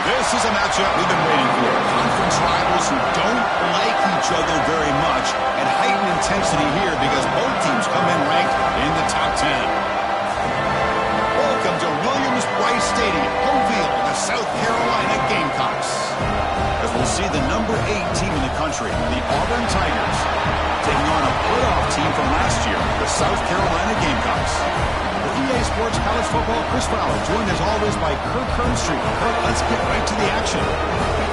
This is a matchup we've been waiting for. Conference rivals who don't like each other very much, and heightened intensity here because both teams come in ranked in the top 10. Welcome to Williams-Brice Stadium, home field of the South Carolina Gamecocks. As we'll see the number 8 team in the country, the Auburn Tigers, taking on a playoff team from last year, the South Carolina Gamecocks. For EA Sports College Football, Chris Fowler, joined as always by Kirk Kernstreet. Kirk, let's get right to the action.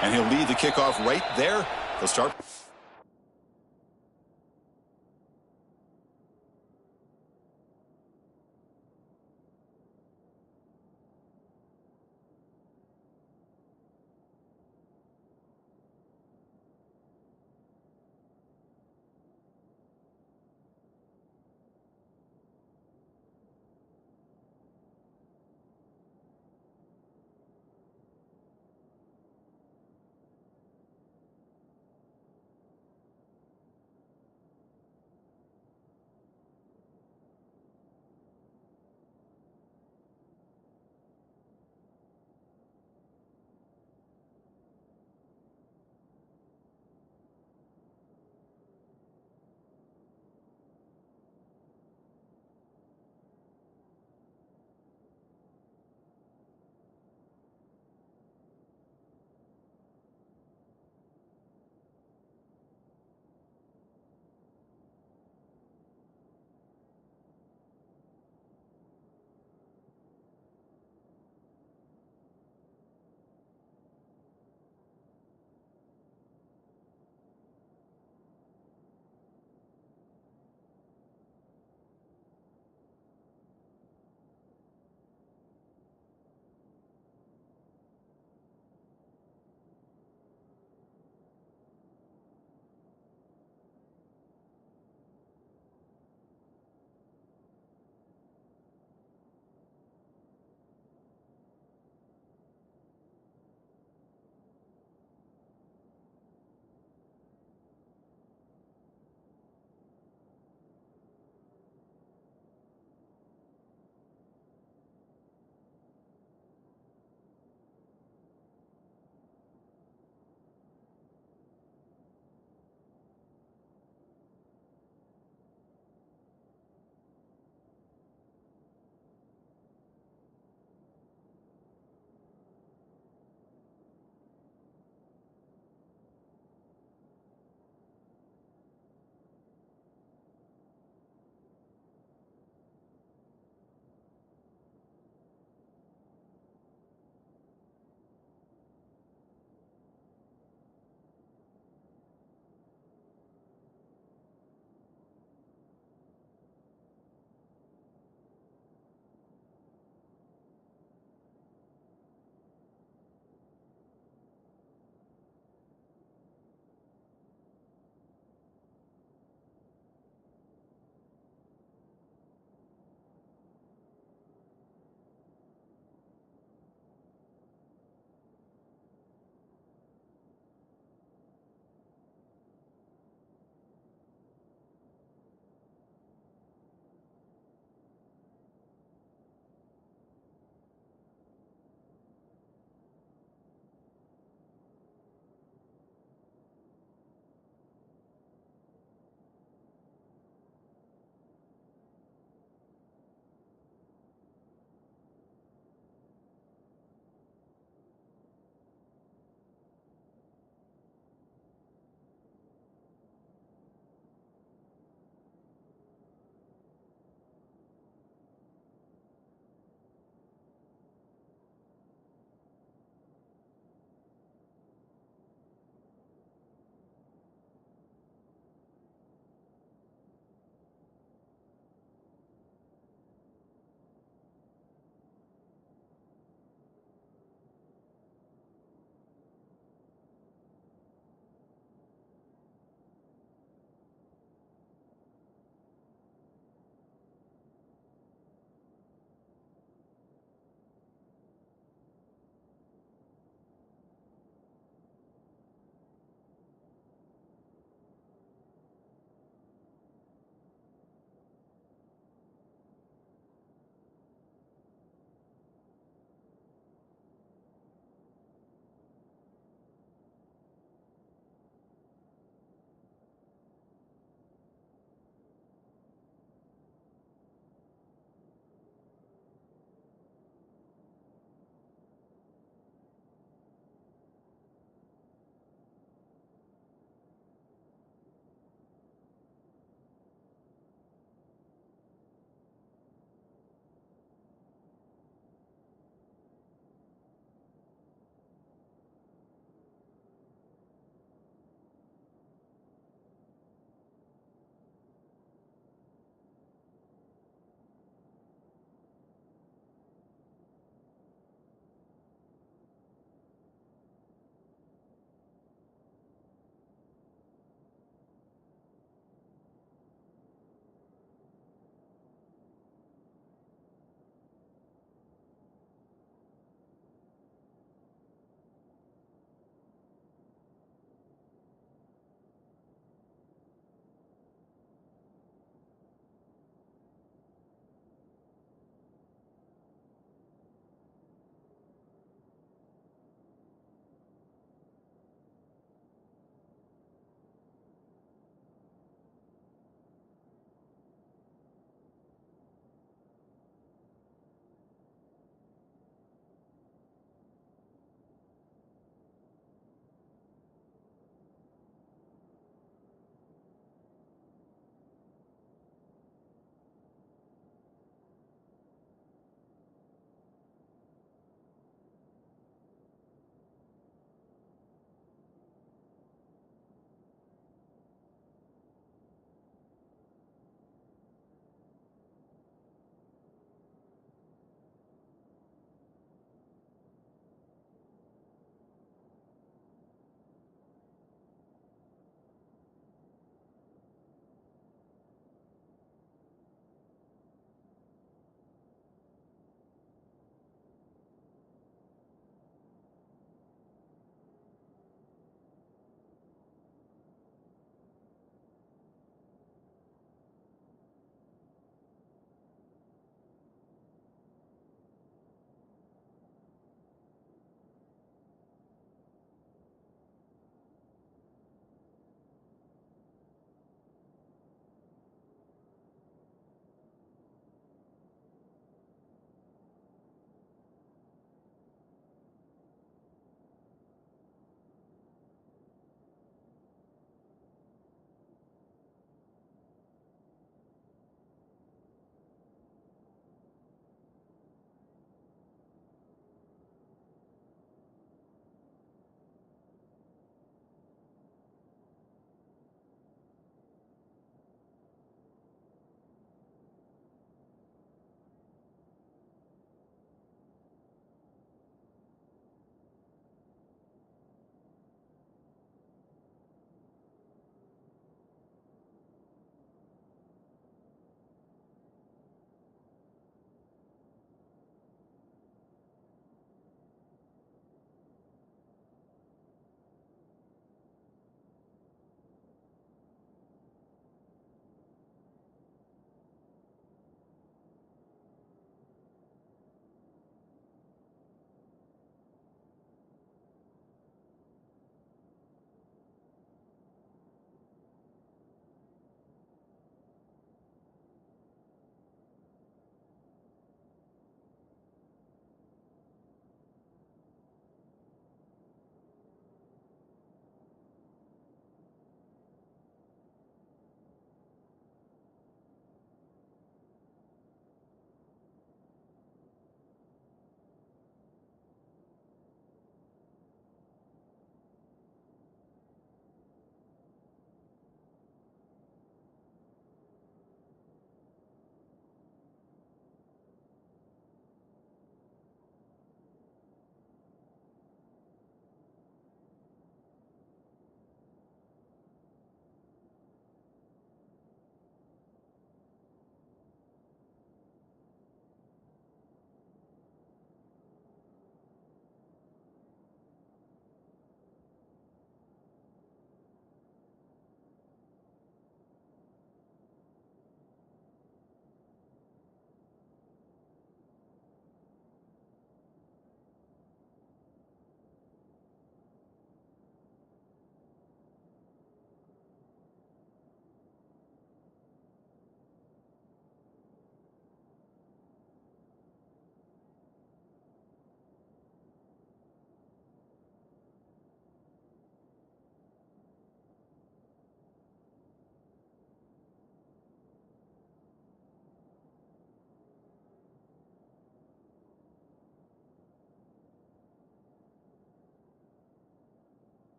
And he'll lead the kickoff right there. He'll start.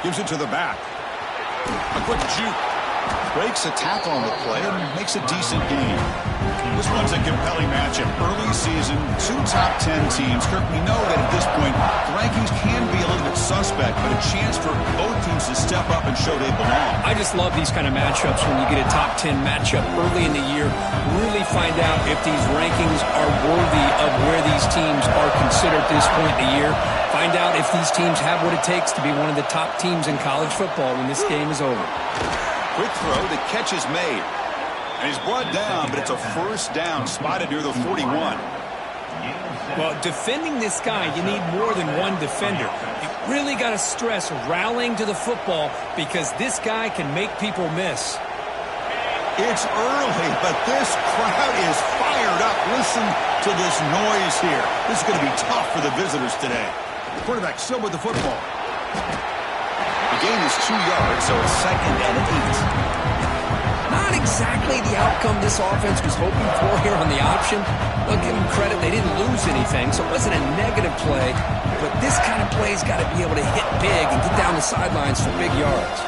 Gives it to the back. A quick juke. Breaks a tackle on the play and makes a decent gain. This one's a compelling matchup. Early season, 2 top 10 teams. Kirk, we know that at this point, the rankings can be a little bit suspect, but a chance for both teams to step up and show they belong. I just love these kind of matchups when you get a top 10 matchup early in the year. Really find out if these rankings are worthy of where these teams are considered at this point in the year. Find out if these teams have what it takes to be one of the top teams in college football when this game is over. Quick throw, the catch is made. And he's brought down, but it's a first down, spotted near the 41. Well, defending this guy, you need more than one defender. You really got to stress rallying to the football because this guy can make people miss. It's early, but this crowd is fired up. Listen to this noise here. This is going to be tough for the visitors today. The quarterback still with the football. The gain is 2 yards, so it's 2nd and 8. Not exactly the outcome this offense was hoping for here on the option. I'll give them credit, they didn't lose anything, so it wasn't a negative play. But this kind of play's got to be able to hit big and get down the sidelines for big yards.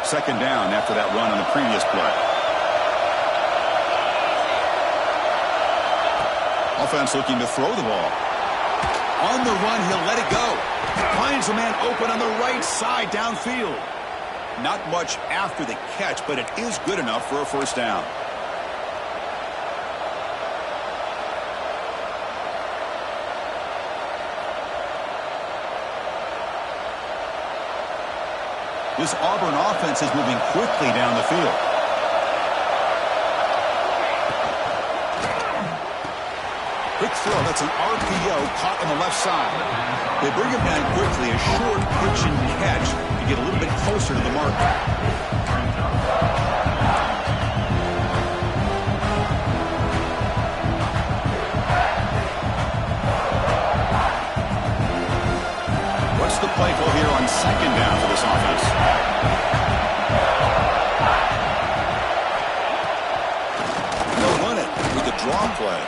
Second down after that run on the previous play. Offense looking to throw the ball. On the run, he'll let it go. Finds a man open on the right side downfield. Not much after the catch, but it is good enough for a first down. This Auburn offense is moving quickly down the field. Quick throw, that's an RPO caught on the left side. They bring him down quickly, a short pitch and catch to get a little bit closer to the marker. What's the play call here on second down for this offense? They'll run it with the draw play.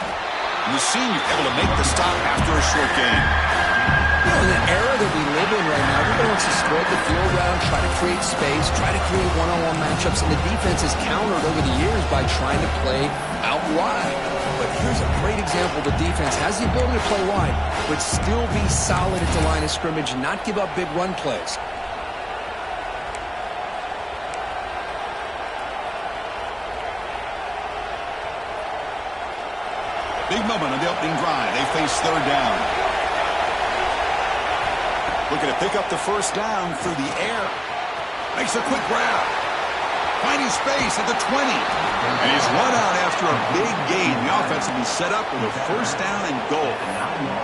And the senior able to make the stop after a short gain. You know, in the era that we live in right now, everybody wants to spread the field around, try to create space, try to create one-on-one matchups, and the defense has countered over the years by trying to play out wide. But here's a great example. The defense has the ability to play wide, but still be solid at the line of scrimmage and not give up big run plays. Big moment on the opening drive. They face third down. Looking to pick up the first down through the air. Makes a quick grab. Finding space at the 20. And he's run out after a big gain. The offense will be set up with a first down and goal.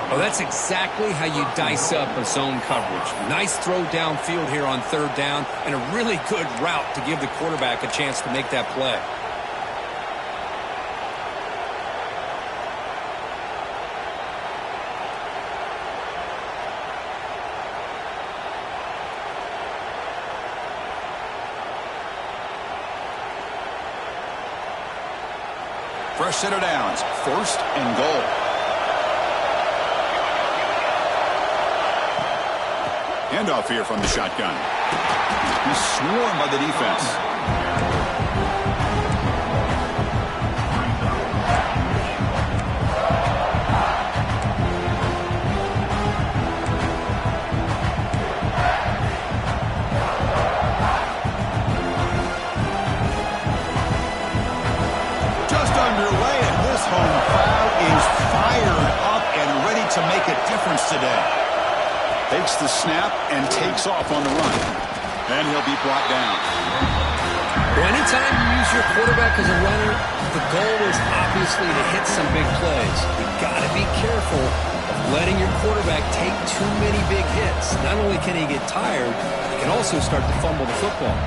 Well, that's exactly how you dice up a zone coverage. Nice throw downfield here on third down and a really good route to give the quarterback a chance to make that play. Fresh set of downs. First and goal. Handoff here from the shotgun. He's swarmed by the defense. Underway, and this home crowd is fired up and ready to make a difference today. Takes the snap and takes off on the run. And he'll be brought down. Well, anytime you use your quarterback as a runner, the goal is obviously to hit some big plays. You've got to be careful of letting your quarterback take too many big hits. Not only can he get tired, he can also start to fumble the football.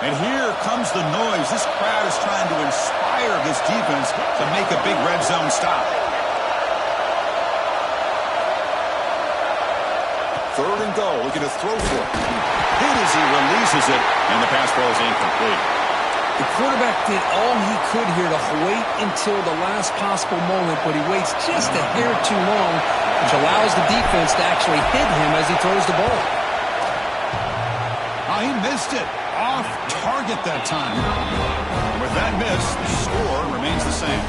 And here comes the noise. This crowd is trying to inspire this defense to make a big red zone stop. Third and goal, looking to throw for it. Hit as he releases it, and the pass ball is incomplete. The quarterback did all he could here to wait until the last possible moment, but he waits just a hair too long, which allows the defense to actually hit him as he throws the ball. Oh, he missed it. Off target that time. And with that miss, the score remains the same.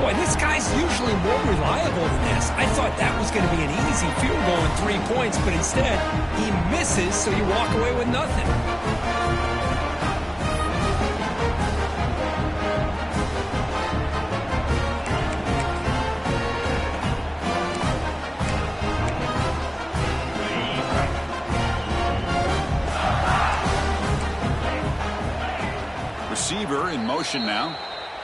Boy, this guy's usually more reliable than this. I thought that was going to be an easy field goal and 3 points, but instead, he misses, so you walk away with nothing. Receiver in motion now.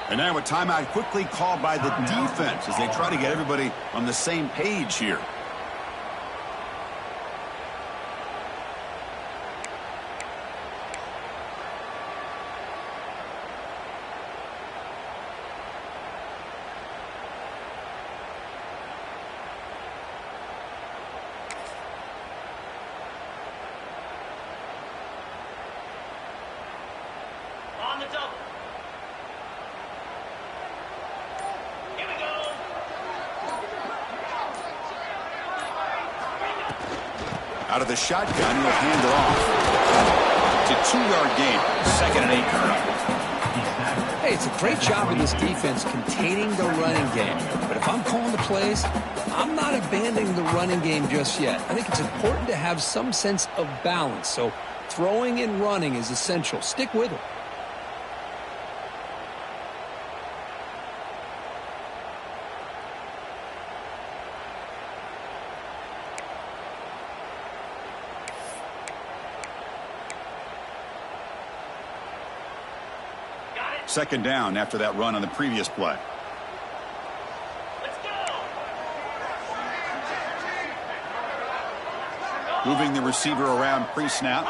And now a timeout quickly called by the defense as they try to get everybody on the same page here. On the double. Here we go. Out of the shotgun, he'll hand it off. It's a 2-yard gain. 2nd and 8 coming up. Hey, it's a great job of this defense containing the running game. But if I'm calling the plays, I'm not abandoning the running game just yet. I think it's important to have some sense of balance. So throwing and running is essential. Stick with it. Second down after that run on the previous play. Let's go. Moving the receiver around pre-snap.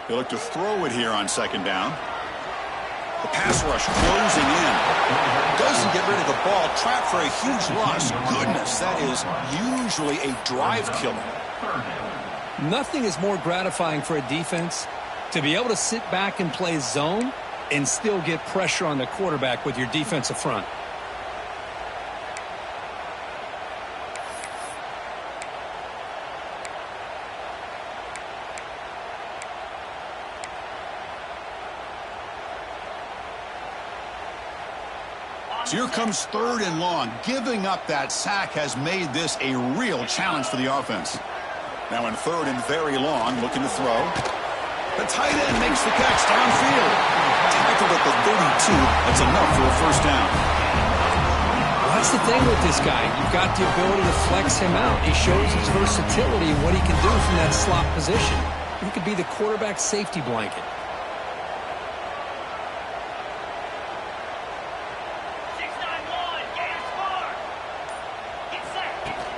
They look to throw it here on second down. The pass rush closing in. Doesn't get rid of the ball. Trapped for a huge loss. Goodness, that is usually a drive killer. Nothing is more gratifying for a defense to be able to sit back and play zone and still get pressure on the quarterback with your defensive front. So here comes 3rd and long. Giving up that sack has made this a real challenge for the offense. Now in 3rd and very long, looking to throw. The tight end makes the catch downfield. Tackled at the 32. That's enough for a first down. Well, that's the thing with this guy. You've got the ability to flex him out. He shows his versatility and what he can do from that slot position. He could be the quarterback safety blanket.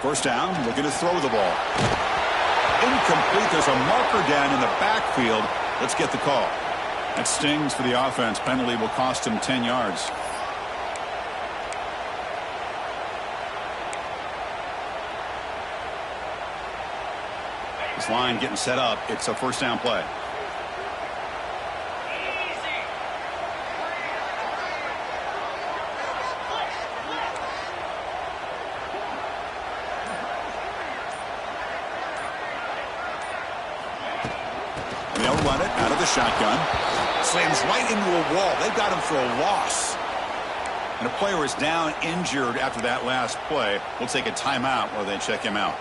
First down, looking to throw the ball. Incomplete. There's a marker down in the backfield. Let's get the call. That stings for the offense. Penalty will cost him 10 yards. This line getting set up. It's a first down play. Run it out of the shotgun. Slams right into a wall. They've got him for a loss. And a player is down injured after that last play. We'll take a timeout while they check him out.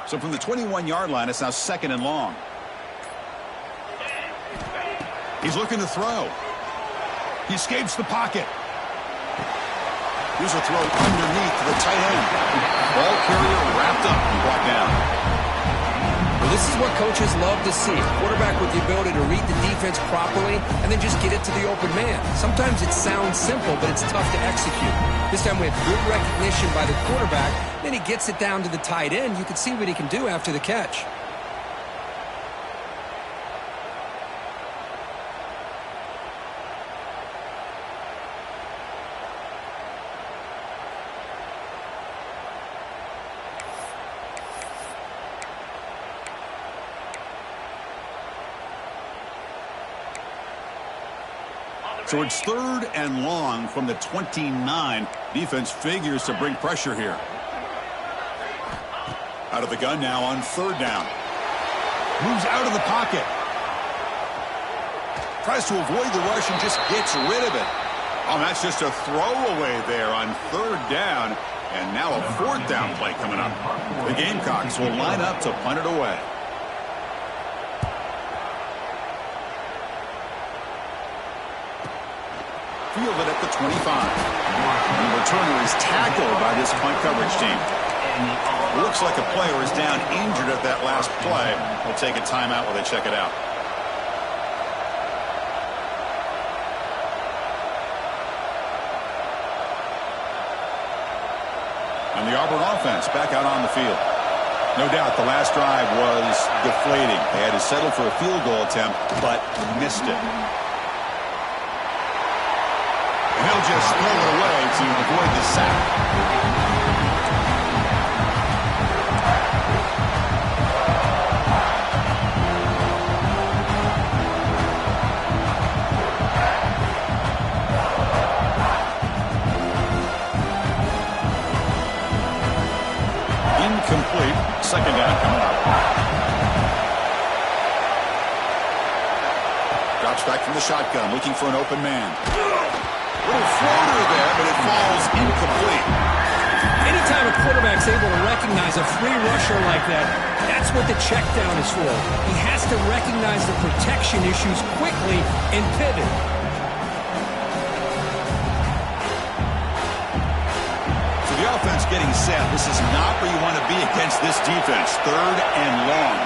So from the 21-yard line, it's now 2nd and long. He's looking to throw. He escapes the pocket. Here's a throw underneath to the tight end. Ball carrier wrapped up and brought down. This is what coaches love to see. A quarterback with the ability to read the defense properly and then just get it to the open man. Sometimes it sounds simple, but it's tough to execute. This time we have good recognition by the quarterback. Then he gets it down to the tight end. You can see what he can do after the catch. So it's 3rd and long from the 29. Defense figures to bring pressure here. Out of the gun now on 3rd down. Moves out of the pocket. Tries to avoid the rush and just gets rid of it. Oh, that's just a throwaway there on 3rd down. And now a 4th down play coming up. The Gamecocks will line up to punt it away. Fielded at the 25. And the returner is tackled by this punt coverage team. Looks like a player is down injured at that last play. They'll take a timeout while they check it out. And the Auburn offense back out on the field. No doubt the last drive was deflating. They had to settle for a field goal attempt, but missed it. And he'll just throw it away to avoid the sack. Incomplete. 2nd down coming up. Drops back from the shotgun, looking for an open man. Little floater there, but it falls incomplete. Anytime a quarterback's able to recognize a free rusher like that, that's what the check down is for. He has to recognize the protection issues quickly and pivot. So the offense getting set. This is not where you want to be against this defense. 3rd and long.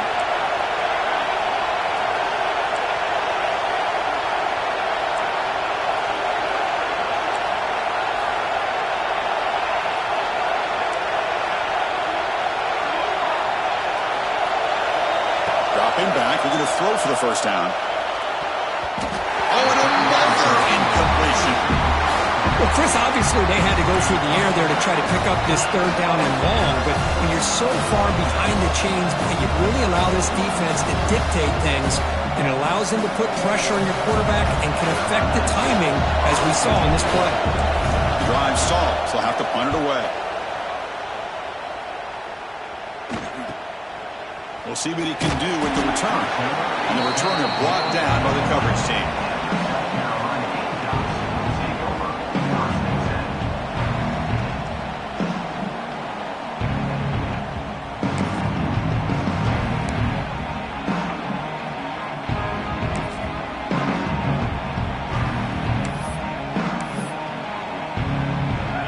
Dropping back, we're going to throw for the 1st down. Oh, and another incompletion. Well, Chris, obviously they had to go through the air there to try to pick up this 3rd down and long, but when you're so far behind the chains, you really allow this defense to dictate things, and it allows them to put pressure on your quarterback and can affect the timing, as we saw in this play. Drive stalls. They'll have to punt it away. We'll see what he can do with the return. And the returner brought down by the coverage team.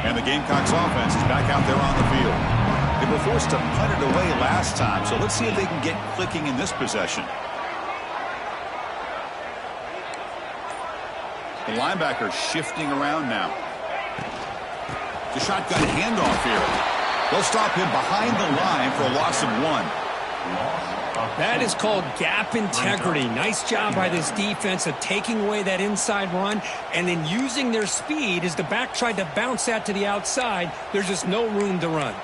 And the Gamecocks offense is back out there on the field. They were forced to punt it away last time, so let's see if they can get clicking in this possession. The linebacker shifting around now. The shotgun handoff here. They'll stop him behind the line for a loss of 1. That is called gap integrity. Nice job by this defense of taking away that inside run and then using their speed as the back tried to bounce that to the outside. There's just no room to run.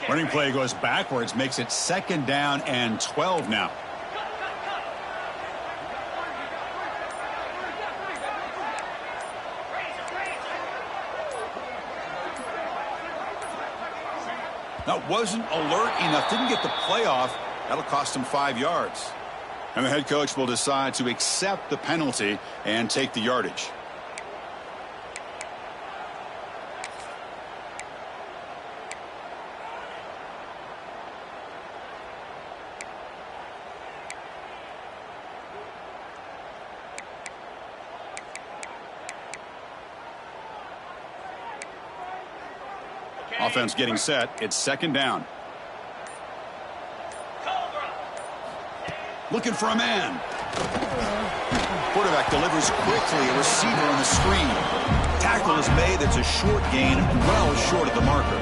Running play goes backwards, makes it 2nd down and 12 now. That wasn't alert enough. Didn't get the play off. That'll cost him 5 yards. And the head coach will decide to accept the penalty and take the yardage. Offense getting set. It's second down. Looking for a man. Quarterback delivers quickly. A receiver on the screen. Tackle is made. It's a short gain, well short of the marker.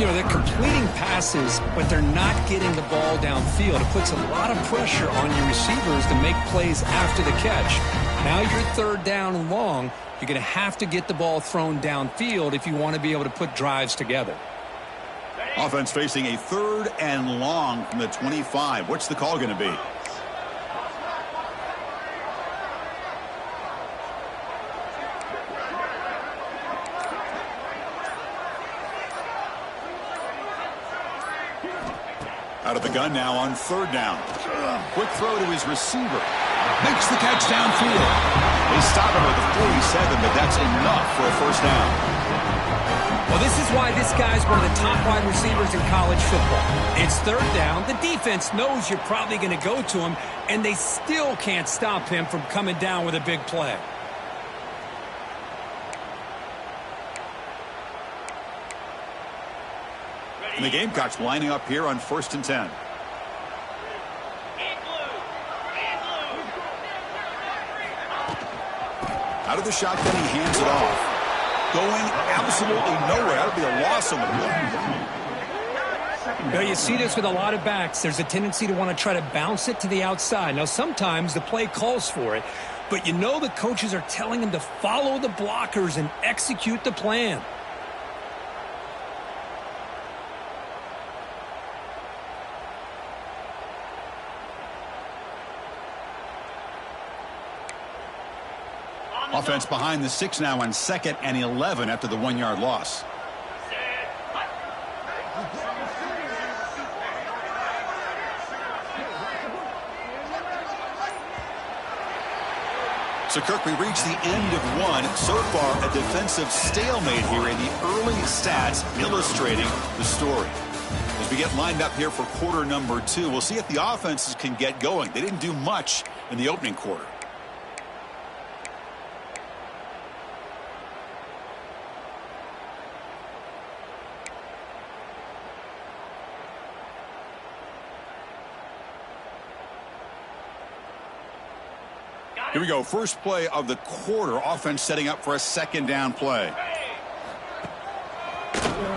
You know, they're completing passes, but they're not getting the ball downfield. It puts a lot of pressure on your receivers to make plays after the catch. Now you're third down and long. You're going to have to get the ball thrown downfield if you want to be able to put drives together. Offense facing a third and long from the 25. What's the call going to be? Out of the gun now on third down. Quick throw to his receiver. Makes the catch downfield. They stop him at the 47, but that's enough for a first down. Well, this is why this guy's one of the top wide receivers in college football. It's third down. The defense knows you're probably going to go to him, and they still can't stop him from coming down with a big play. And the Gamecocks lining up here on 1st and 10. Out of the shotgun, he hands it off. Going absolutely nowhere. That would be a loss on the play. Well, you see this with a lot of backs. There's a tendency to want to try to bounce it to the outside. Now, sometimes the play calls for it, but you know the coaches are telling them to follow the blockers and execute the plan. Offense behind the 6 now on 2nd and 11 after the 1-yard loss. So, Kirk, we reach the end of one. So far, a defensive stalemate here in the early stats illustrating the story. As we get lined up here for quarter number 2, we'll see if the offenses can get going. They didn't do much in the opening quarter. Here we go. First play of the quarter. Offense setting up for a second down play.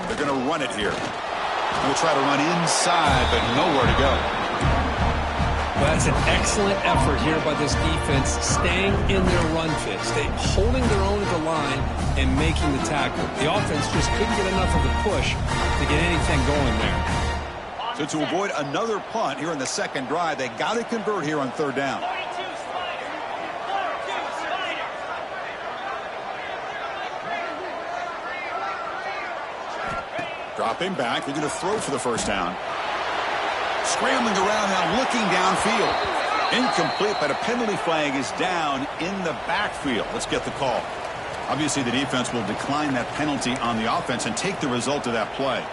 They're going to run it here. They'll try to run inside, but nowhere to go. Well, that's an excellent effort here by this defense, staying in their run fits. Holding their own at the line and making the tackle. The offense just couldn't get enough of a push to get anything going there. So to avoid another punt here in the second drive, they got to convert here on third down. Dropping back. They're going to throw for the first down. Scrambling around now, looking downfield. Incomplete, but a penalty flag is down in the backfield. Let's get the call. Obviously, the defense will decline that penalty on the offense and take the result of that play.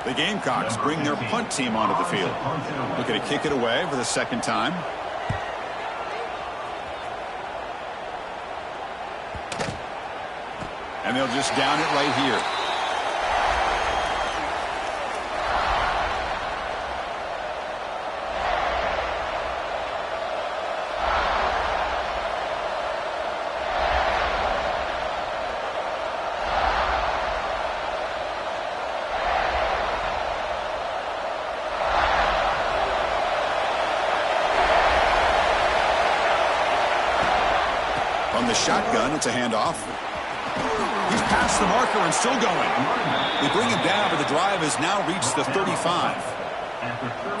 The Gamecocks bring their punt team onto the field. Looking to kick it away for the second time. And they'll just down it right here. From the shotgun, it's a handoff. He's past the marker and still going. They bring him down, but the drive has now reached the 35.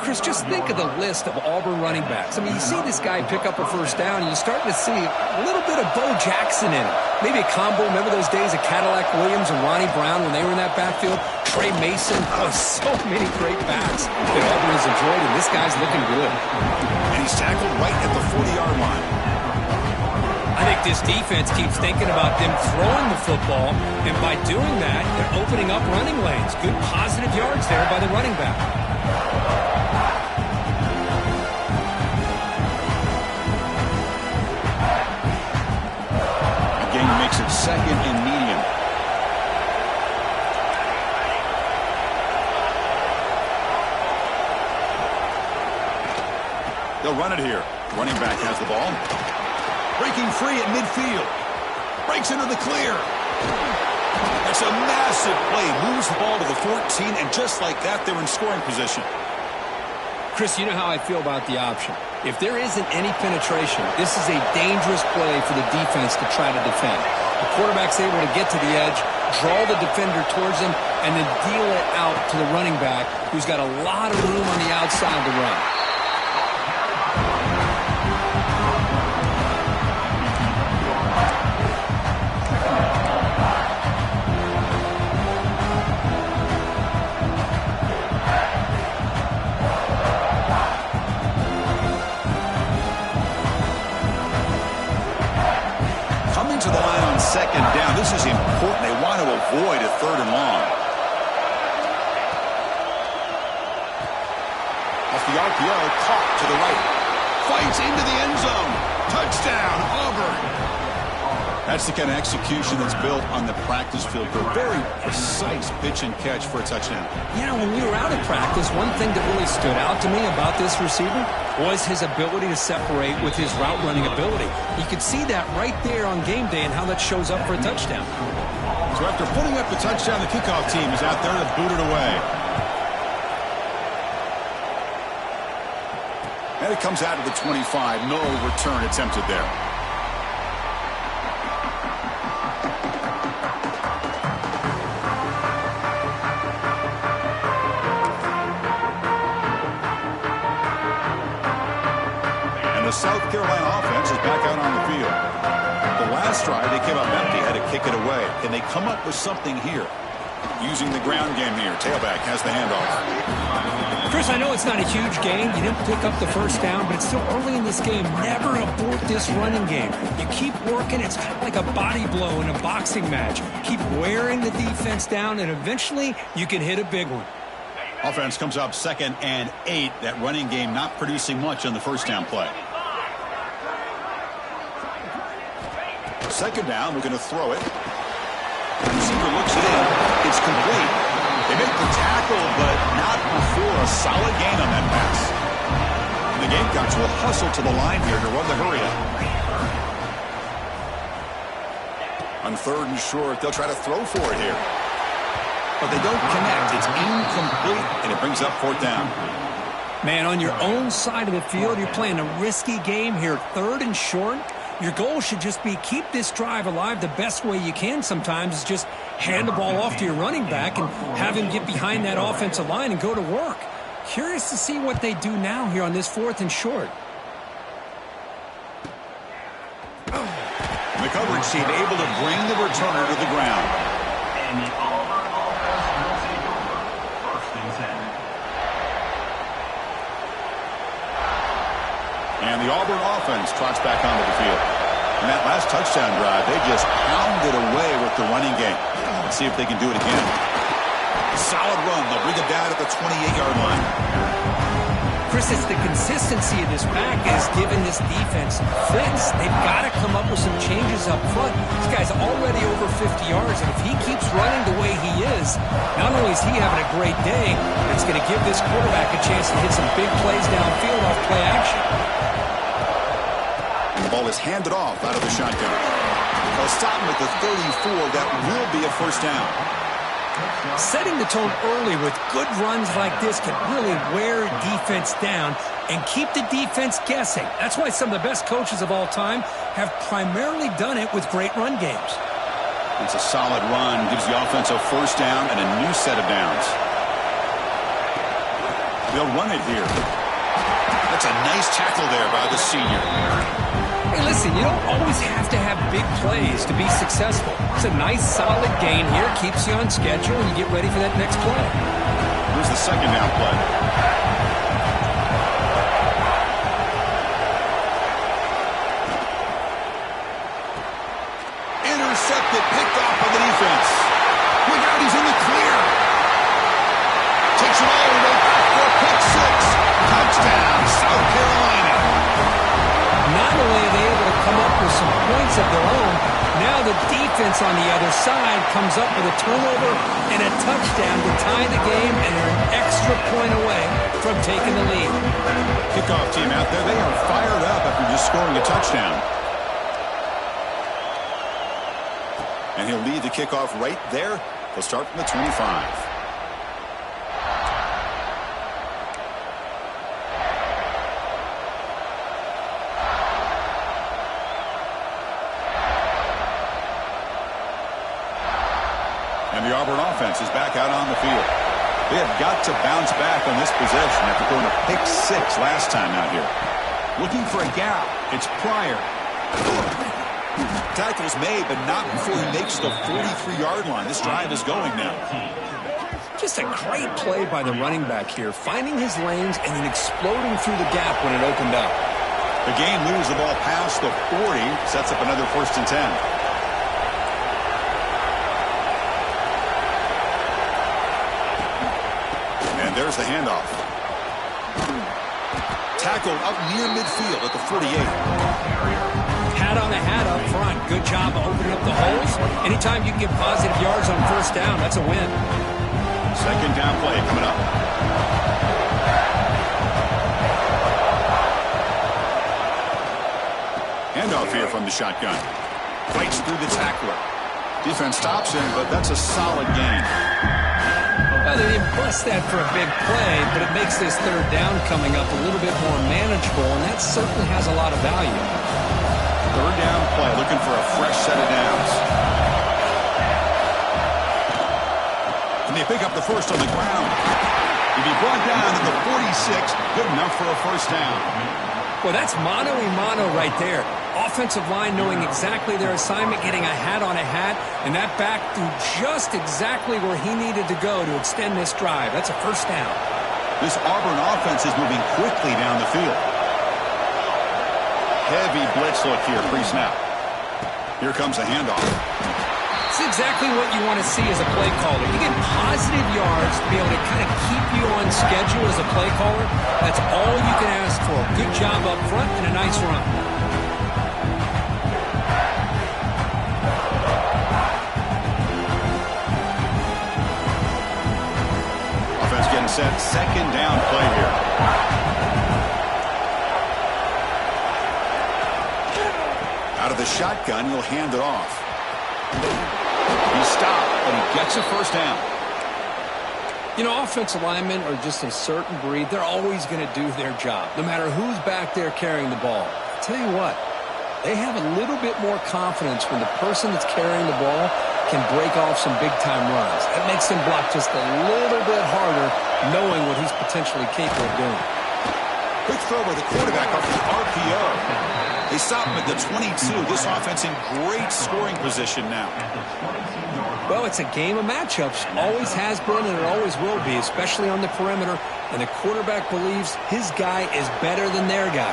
Chris, just think of the list of Auburn running backs. I mean, you see this guy pick up a first down, and you're starting to see a little bit of Bo Jackson in it. Maybe a combo. Remember those days of Cadillac Williams and Ronnie Brown when they were in that backfield? Trey Mason. Oh, so many great backs that Auburn has enjoyed, and this guy's looking good. And he's tackled right at the 40-yard line. I think this defense keeps thinking about them throwing the football, and by doing that, they're opening up running lanes. Good positive yards there by the running back. Again, makes it second and medium. They'll run it here. Running back has the ball. Breaking free at midfield. Breaks into the clear. That's a massive play. Moves the ball to the 14, and just like that, they're in scoring position. Chris, you know how I feel about the option. If there isn't any penetration, this is a dangerous play for the defense to try to defend. The quarterback's able to get to the edge, draw the defender towards him, and then deal it out to the running back, who's got a lot of room on the outside to run. To the line on second down. This is important. They want to avoid a third and long. Off the RPO, caught to the right. Fights into the end zone. Touchdown, Auburn. That's the kind of execution that's built on the practice field for a very precise pitch and catch for a touchdown. You know, when we were out of practice, one thing that really stood out to me about this receiver was his ability to separate with his route running ability. You could see that right there on game day and how that shows up for a touchdown. So after putting up the touchdown, the kickoff team is out there to boot it away. And it comes out of the 25. No return attempted there. South Carolina offense is back out on the field. The last drive, they came up empty, had to kick it away. Can they come up with something here? Using the ground game here. Tailback has the handoff. Chris, I know it's not a huge gain. You didn't pick up the first down, but it's still early in this game. Never abort this running game. You keep working. It's kind of like a body blow in a boxing match. Keep wearing the defense down, and eventually you can hit a big one. Offense comes up 2nd and 8. That running game not producing much on the first down play. Second down, we're going to throw it. Receiver looks it in. It's complete. They make the tackle, but not before a solid gain on that pass. The Gamecocks will hustle to the line here to run the hurry up. On 3rd and short, they'll try to throw for it here. But they don't connect. It's incomplete, and it brings up 4th down. Man, on your own side of the field, you're playing a risky game here. 3rd and short. Your goal should just be keep this drive alive the best way you can sometimes is just hand the ball off to your running back and have him get behind that offensive line and go to work. Curious to see what they do now here on this 4th and short. The coverage team able to bring the returner to the ground. And the Auburn offense will take over 1st and 10. And the Auburn offense trots back onto the field. In that last touchdown drive, they just pounded away with the running game. Let's see if they can do it again. Solid run. They'll bring it down at the 28-yard line. Chris, it's the consistency of this back is giving this defense fits. They've got to come up with some changes up front. This guy's already over 50 yards, and if he keeps running the way he is, not only is he having a great day, but it's going to give this quarterback a chance to hit some big plays downfield off play action. The ball is handed off out of the shotgun. They'll stop him at the 34. That will be a 1st down. Setting the tone early with good runs like this can really wear defense down and keep the defense guessing. That's why some of the best coaches of all time have primarily done it with great run games. It's a solid run. Gives the offense a 1st down and a new set of downs. They'll run it here. That's a nice tackle there by the senior. Hey, listen, you don't always have to have big plays to be successful. It's a nice, solid gain here. Keeps you on schedule, and you get ready for that next play. Here's the second down play. Intercepted, picked off by the defense. Look out, he's in the clear. Takes it all the way back for a pick six. Touchdown, South Carolina. Not only are they able to come up with some points of their own, now the defense on the other side comes up with a turnover and a touchdown to tie the game, and they're an extra point away from taking the lead. Kickoff team out there, they are fired up after just scoring a touchdown. And he'll lead the kickoff right there. He'll start from the 25. And the Auburn offense is back out on the field. They have got to bounce back on this possession after throwing a pick six last time out here. Looking for a gap. It's Pryor. Tackle's made, but not before he makes the 43-yard line. This drive is going now. Just a great play by the running back here, finding his lanes and then exploding through the gap when it opened up. The game moves the ball past the 40, sets up another 1st and 10. And there's the handoff. Tackled up near midfield at the 48. Hat on a hat up front. Good job of opening up the holes. Anytime you can get positive yards on 1st down, that's a win. Second down play coming up. Handoff here from the shotgun. Fights through the tackler. Defense stops him, but that's a solid gain. Well, they didn't bust that for a big play, but it makes this 3rd down coming up a little bit more manageable, and that certainly has a lot of value. 3rd down play, looking for a fresh set of downs. And they pick up the first on the ground. He'll be brought down to the 46, good enough for a 1st down. Well, that's mano-a-mano right there. Offensive line knowing exactly their assignment, getting a hat on a hat, and that back through just exactly where he needed to go to extend this drive. That's a 1st down. This Auburn offense is moving quickly down the field. Heavy blitz look here, pre-snap. Here comes a handoff. It's exactly what you want to see as a play caller. You get positive yards to be able to kind of keep you on schedule as a play caller. That's all you can ask for. Good job up front and a nice run. Offense getting set. 2nd down play here. Out of the shotgun, he'll hand it off. He stopped, but he gets a 1st down. You know, offensive linemen are just a certain breed. They're always going to do their job, no matter who's back there carrying the ball. I'll tell you what, they have a little bit more confidence when the person that's carrying the ball can break off some big-time runs. That makes them block just a little bit harder, knowing what he's potentially capable of doing. Quick throw by the quarterback off the RPO. They stop him at the 22. This offense in great scoring position now. Well, it's a game of matchups. Always has been and it always will be, especially on the perimeter. And the quarterback believes his guy is better than their guy.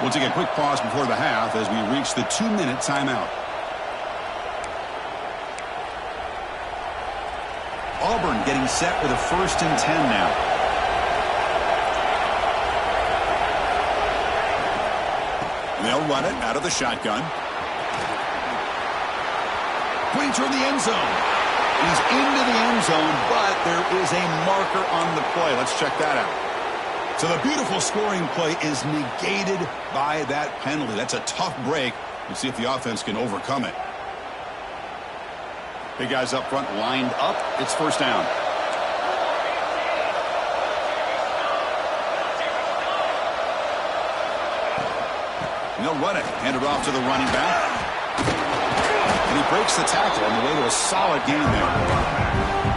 We'll take a quick pause before the half as we reach the 2-minute timeout. Auburn getting set with a 1st and 10 now. They'll run it out of the shotgun. Pointing toward the end zone. He's into the end zone, but there is a marker on the play. Let's check that out. So the beautiful scoring play is negated by that penalty. That's a tough break. Let's see if the offense can overcome it. Big guys up front lined up. It's 1st down. And they'll run it. Hand it off to the running back. And he breaks the tackle on the way to a solid gain there.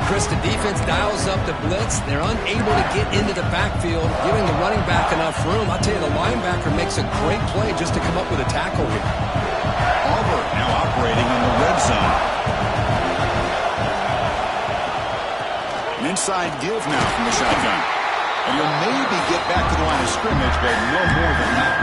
Chris, the defense dials up the blitz. They're unable to get into the backfield, giving the running back enough room. I'll tell you, the linebacker makes a great play just to come up with a tackle here. Auburn now operating in the red zone. An inside give now from the shotgun. And he'll maybe get back to the line of scrimmage, but no more than that.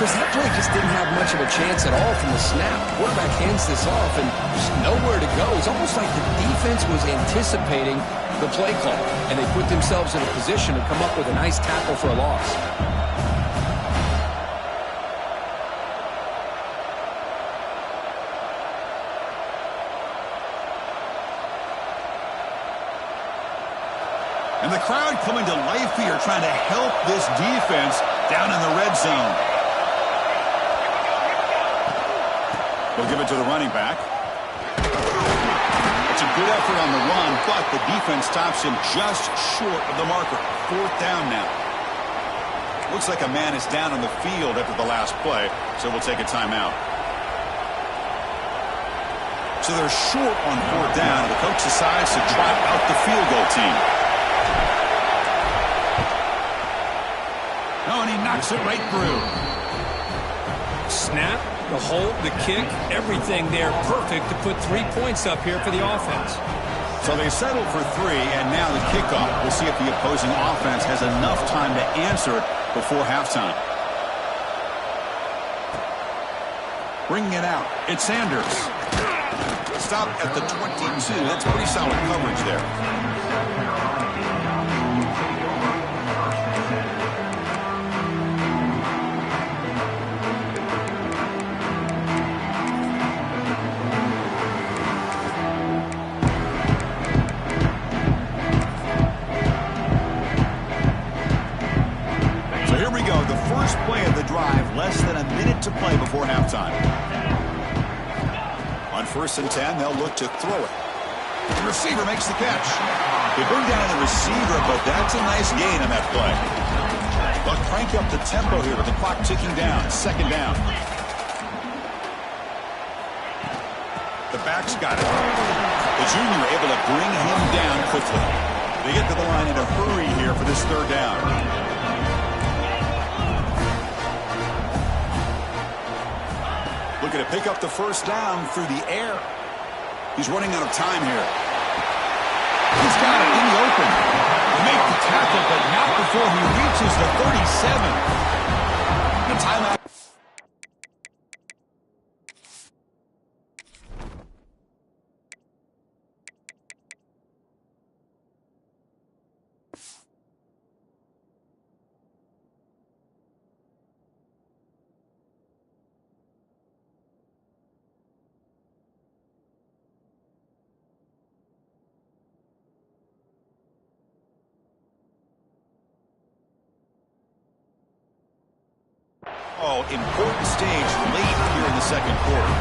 Chris, that play just didn't have much of a chance at all from the snap. Quarterback hands this off and just nowhere to go. It's almost like the defense was anticipating the play call, and they put themselves in a position to come up with a nice tackle for a loss. And the crowd coming to life here, trying to help this defense down in the red zone. They'll give it to the running back. It's a good effort on the run, but the defense stops him just short of the marker. 4th down now. Looks like a man is down on the field after the last play, so we'll take a timeout. So they're short on 4th down, and the coach decides to trot out the field goal team. Oh, and he knocks it right through. Snap, the hold, the kick, everything there perfect to put 3 points up here for the offense. So they settle for 3, and now the kickoff. We'll see if the opposing offense has enough time to answer it before halftime. Bringing it out, it's Sanders. Stop at the 22. That's pretty solid coverage there. Play of the drive, less than a minute to play before halftime. On 1st and 10, they'll look to throw it. The receiver makes the catch. They bring down the receiver, but that's a nice gain on that play. They'll crank up the tempo here with the clock ticking down. 2nd down. The back's got it. The junior able to bring him down quickly. They get to the line in a hurry here for this 3rd down. Looking to pick up the 1st down through the air. He's running out of time here. He's got it in the open. They make the tackle, but not before he reaches the 37. The timeout. Oh, important stage late here in the 2nd quarter.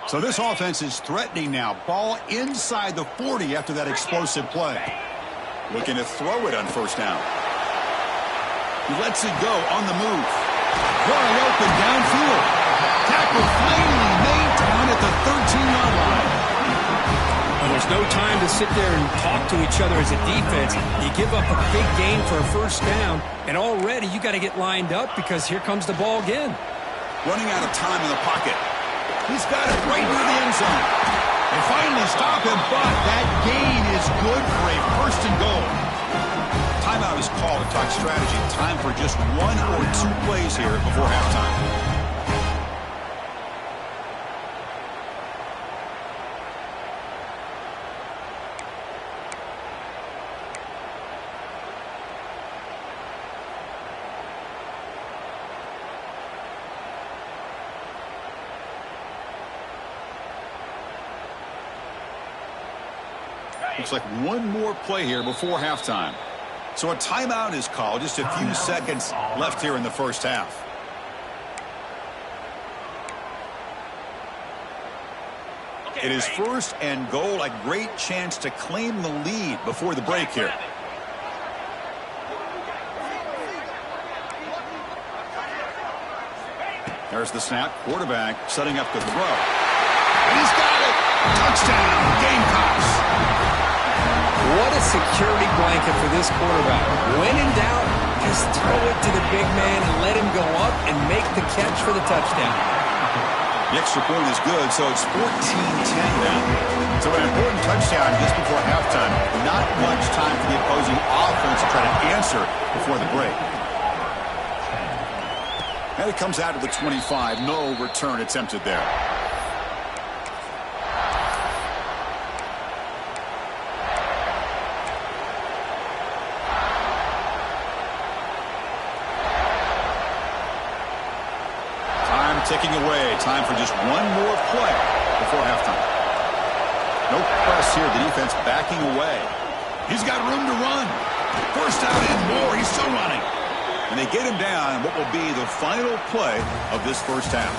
So this offense is threatening now. Ball inside the 40 after that explosive play. Looking to throw it on 1st down. He lets it go on the move. Wide open downfield. Tackle finally made down at the 13-yard line. Well, there's no time to sit there and talk to each other as a defense. You give up a big gain for a 1st down, and already you got to get lined up because here comes the ball again. Running out of time in the pocket. He's got it right near the end zone. They finally stop him, but that gain is good for a 1st and goal. Timeout is called to talk strategy. Time for just 1 or 2 plays here before halftime. Looks like 1 more play here before halftime. So a timeout is called. Just a few seconds left here in the 1st half. It is first and goal, a great chance to claim the lead before the break here. There's the snap. Quarterback setting up to throw. And he's got it. Touchdown, Gamecocks. What a security blanket for this quarterback. When in doubt, just throw it to the big man and let him go up and make the catch for the touchdown. The extra point is good, so it's 14-10 now. So an important touchdown just before halftime. Not much time for the opposing offense to try to answer before the break. And it comes out to the 25. No return attempted there. Time ticking away. Time for just one more play before halftime. No press here. The defense backing away. He's got room to run. First down and more. He's still running. And they get him down what will be the final play of this first half.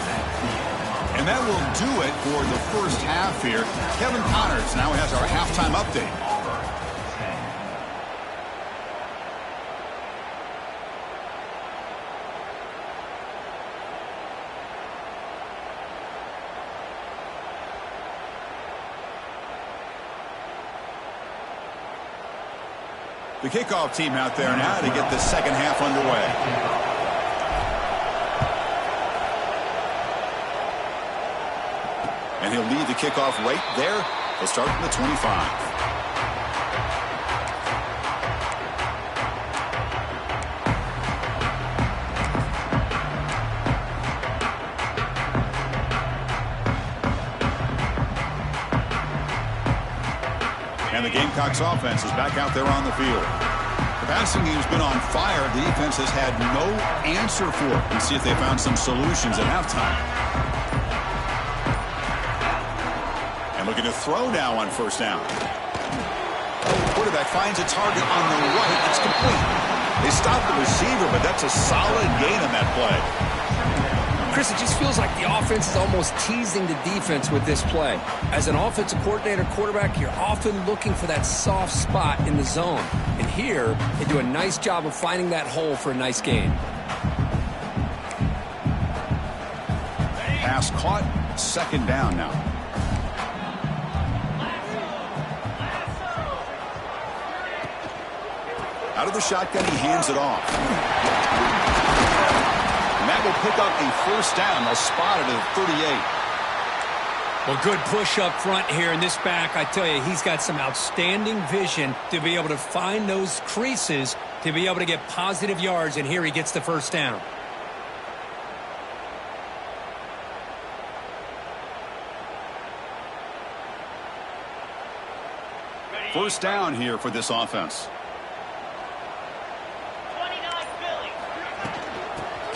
And that will do it for the first half here. Kevin Connors now has our halftime update. The kickoff team out there now to get the second half underway. And he'll lead the kickoff right there. He'll start from the 25. And the Gamecocks offense is back out there on the field. The passing game's been on fire. The defense has had no answer for it. Let's see if they found some solutions at halftime. And looking to throw now on first down. Quarterback finds a target on the right. It's complete. They stop the receiver, but that's a solid gain on that play. Chris, it just feels like the offense is almost teasing the defense with this play. As an offensive coordinator quarterback, you're often looking for that soft spot in the zone. And here, they do a nice job of finding that hole for a nice gain. Pass caught, second down now. Out of the shotgun, he hands it off. That will pick up a first down. They'll spot it at 38. Well, good push up front here in this back. I tell you, he's got some outstanding vision to be able to find those creases to be able to get positive yards, and here he gets the first down. First down here for this offense.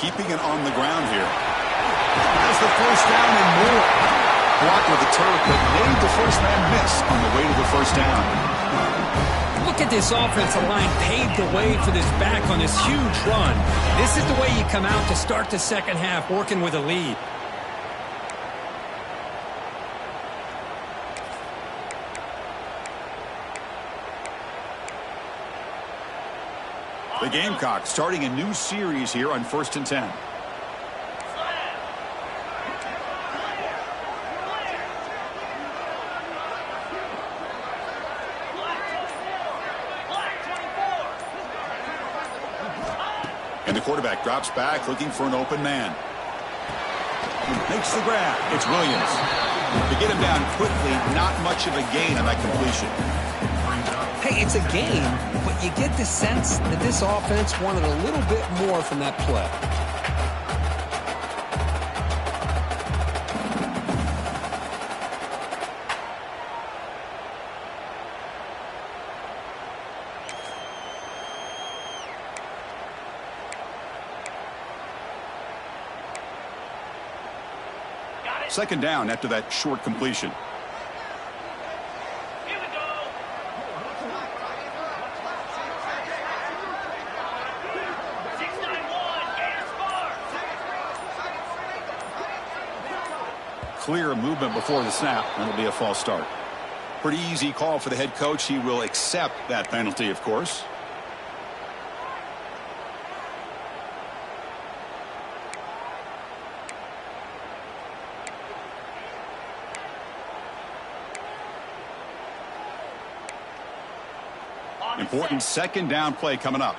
Keeping it on the ground here. Has the first down and more. Blocked with the turf, but made the first man miss on the way to the first down. Look at this offensive line paved the way for this back on this huge run. This is the way you come out to start the second half, working with a lead. The Gamecocks starting a new series here on 1st and 10. And the quarterback drops back looking for an open man. Makes the grab. It's Williams. To get him down quickly, not much of a gain on that completion. Hey, it's a game, but you get the sense that this offense wanted a little bit more from that play. Second down after that short completion. clear movement before the snap. That'll be a false start. Pretty easy call for the head coach. He will accept that penalty, of course. Important second down play coming up.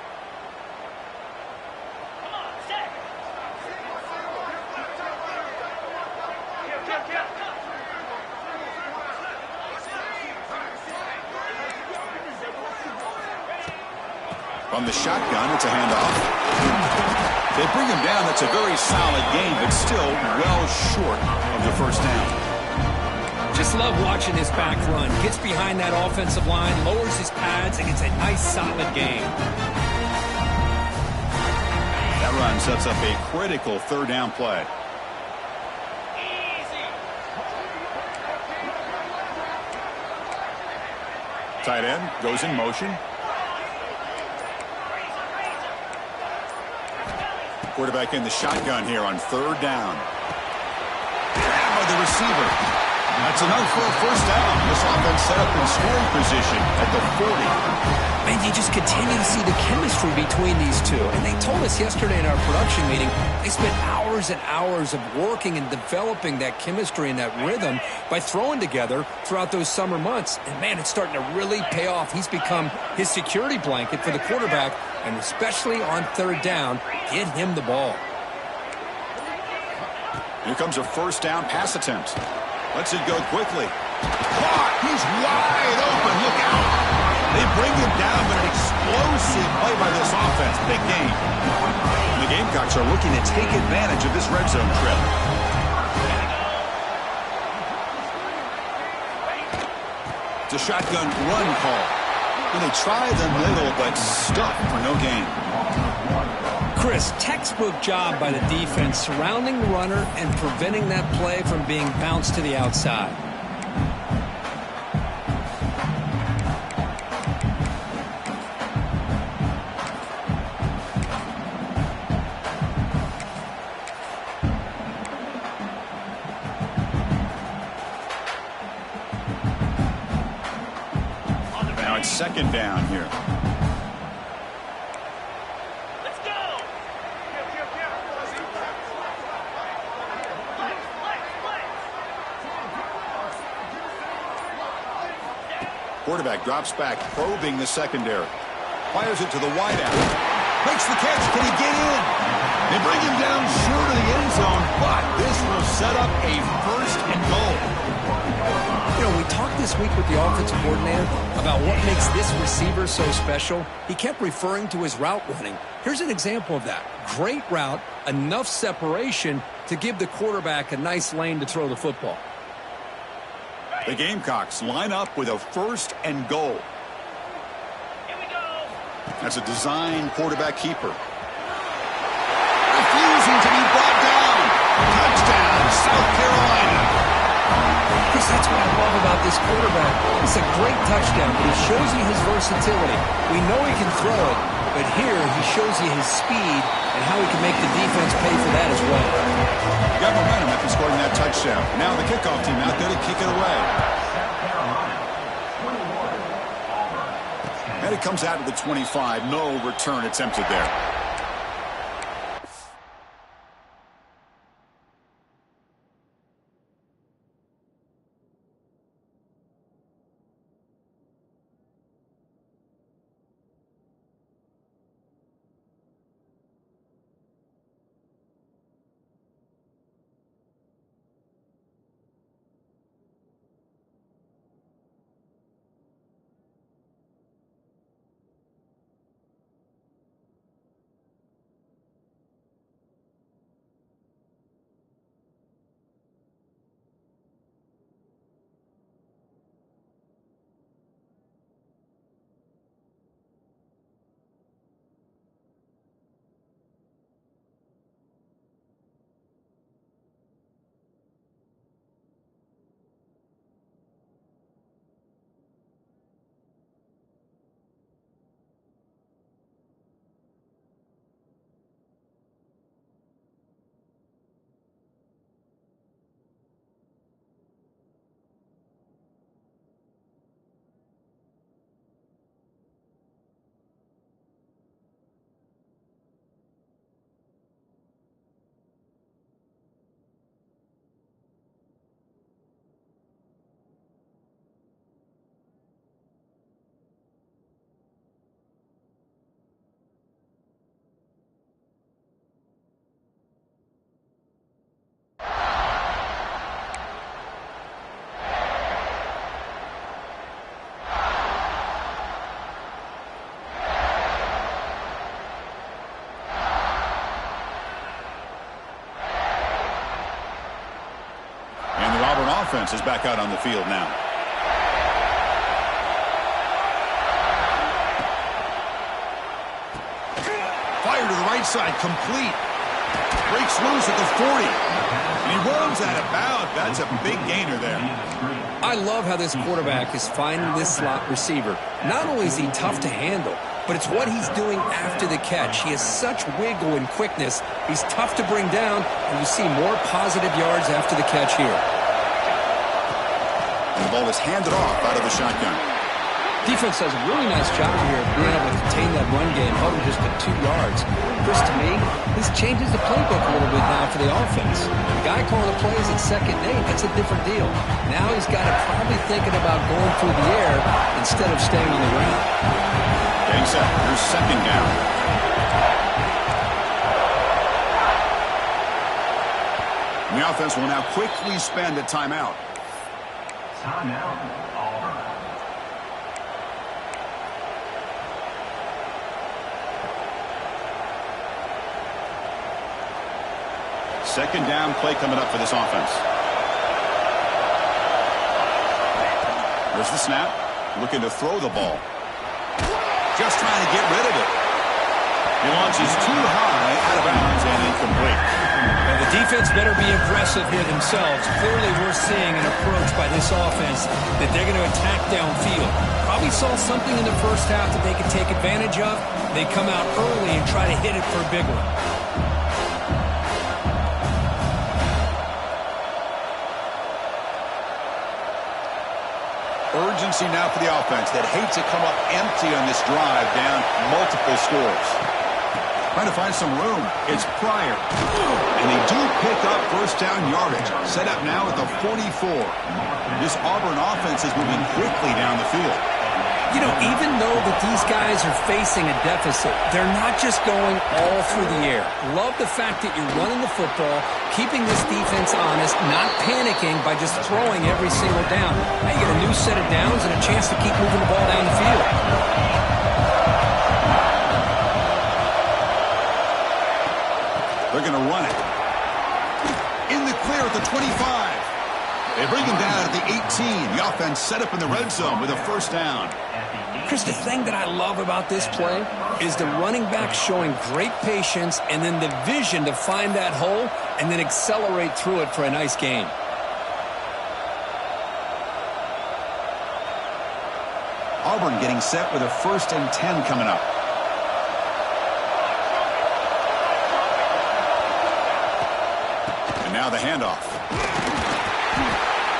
From the shotgun, it's a handoff. They bring him down. That's a very solid game, but still well short of the first down. Just love watching his back run. Gets behind that offensive line, lowers his pads, and gets a nice, solid gain. That run sets up a critical third down play. Tight end goes in motion. Quarterback in the shotgun here on third down. Grab by the receiver. That's enough for a first down. This offense set up in scoring position at the 40. And you just continue to see the chemistry between these two. And they told us yesterday in our production meeting, they spent hours and hours of working and developing that chemistry and that rhythm by throwing together throughout those summer months. And, man, it's starting to really pay off. He's become his security blanket for the quarterback, and especially on third down, get him the ball. Here comes a first down pass attempt. Lets it go quickly. Caught! He's wide open. Look out! They bring him down, but an explosive play by this offense. Big game. The Gamecocks are looking to take advantage of this red zone trip. It's a shotgun run call. And they try the middle, but stuck for no gain. Chris, textbook job by the defense surrounding the runner and preventing that play from being bounced to the outside. Now it's second down here. Quarterback drops back, probing the secondary. Fires it to the wideout. Makes the catch. Can he get in? They bring him down short of the end zone, but this will set up a first and goal. You know, we talked this week with the offensive coordinator about what makes this receiver so special. He kept referring to his route running. Here's an example of that. Great route, enough separation to give the quarterback a nice lane to throw the football. The Gamecocks line up with a first and goal. Here we go. That's a design quarterback keeper. Refusing to be brought down. Touchdown, South Carolina. Chris, that's what I love about this quarterback. It's a great touchdown, but he shows you his versatility. We know he can throw it, but here he shows you his speed and how he can make the defense pay for that as well. Got momentum after scoring that touchdown. Now the kickoff team out there to kick it away. And it comes out to the 25. No return attempted there. offense is back out on the field now. Fire to the right side, complete. Breaks loose at the 40. And he runs out of bounds. That's a big gainer there. I love how this quarterback is finding this slot receiver. Not only is he tough to handle, but it's what he's doing after the catch. He has such wiggle and quickness. He's tough to bring down, and you see more positive yards after the catch here. And the ball is handed off out of the shotgun. Defense does a really nice job here of being able to contain that run game, held him just to 2 yards. Chris, to me, this changes the playbook a little bit now for the offense. The guy calling the plays at 2nd and 8, that's a different deal. Now he's got to probably thinking about going through the air instead of staying on the ground. Getting set. Here's 2nd down. And the offense will now quickly spend a timeout. Timeout, Auburn. Second down play coming up for this offense. There's the snap. Looking to throw the ball. Just trying to get rid of it. He launches too high, out of bounds, and incomplete. And the defense better be aggressive here themselves. Clearly we're seeing an approach by this offense that they're going to attack downfield. Probably saw something in the first half that they could take advantage of. They come out early and try to hit it for a big one. Urgency now for the offense that hates to come up empty on this drive, down multiple scores. Trying to find some room. It's Pryor. And they do pick up first down yardage. Set up now at the 44. This Auburn offense is moving quickly down the field. You know, even though that these guys are facing a deficit, they're not just going all through the air. Love the fact that you're running the football, keeping this defense honest, not panicking by just throwing every single down. Now you get a new set of downs and a chance to keep moving the ball down the field. They're going to run it. In the clear at the 25. They bring him down at the 18. The offense set up in the red zone with a first down. Chris, the thing that I love about this play is the running back showing great patience and then the vision to find that hole and then accelerate through it for a nice gain. Auburn getting set with a 1st and 10 coming up. And now the handoff.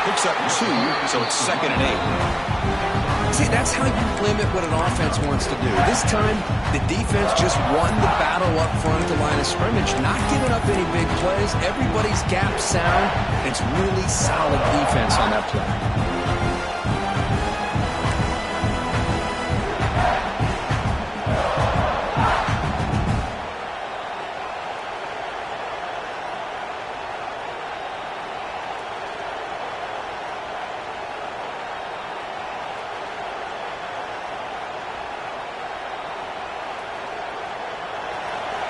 Picks up 2, so it's 2nd and 8. See, that's how you limit what an offense wants to do. This time, the defense just won the battle up front at the line of scrimmage, not giving up any big plays. Everybody's gap sound. It's really solid defense on that play.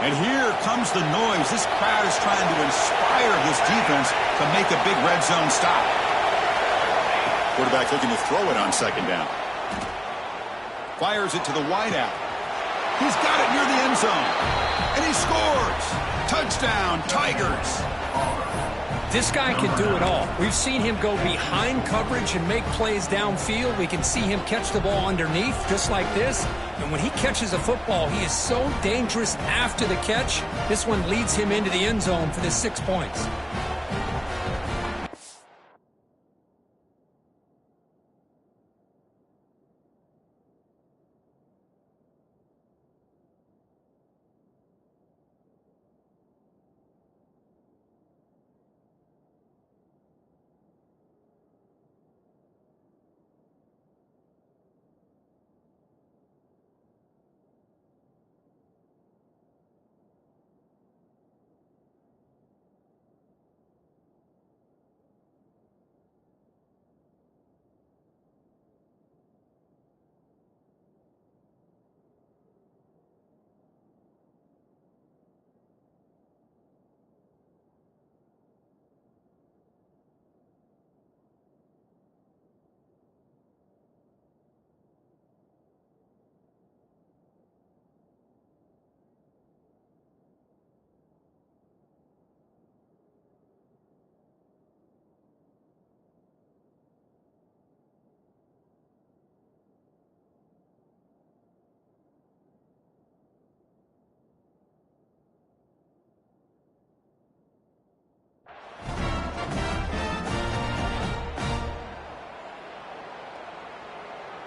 And here comes the noise. This crowd is trying to inspire this defense to make a big red zone stop. Quarterback looking to throw it on 2nd down. Fires it to the wideout. He's got it near the end zone. And he scores. Touchdown, Tigers. This guy can do it all. We've seen him go behind coverage and make plays downfield. We can see him catch the ball underneath just like this. And when he catches a football, he is so dangerous after the catch. This one leads him into the end zone for the 6 points.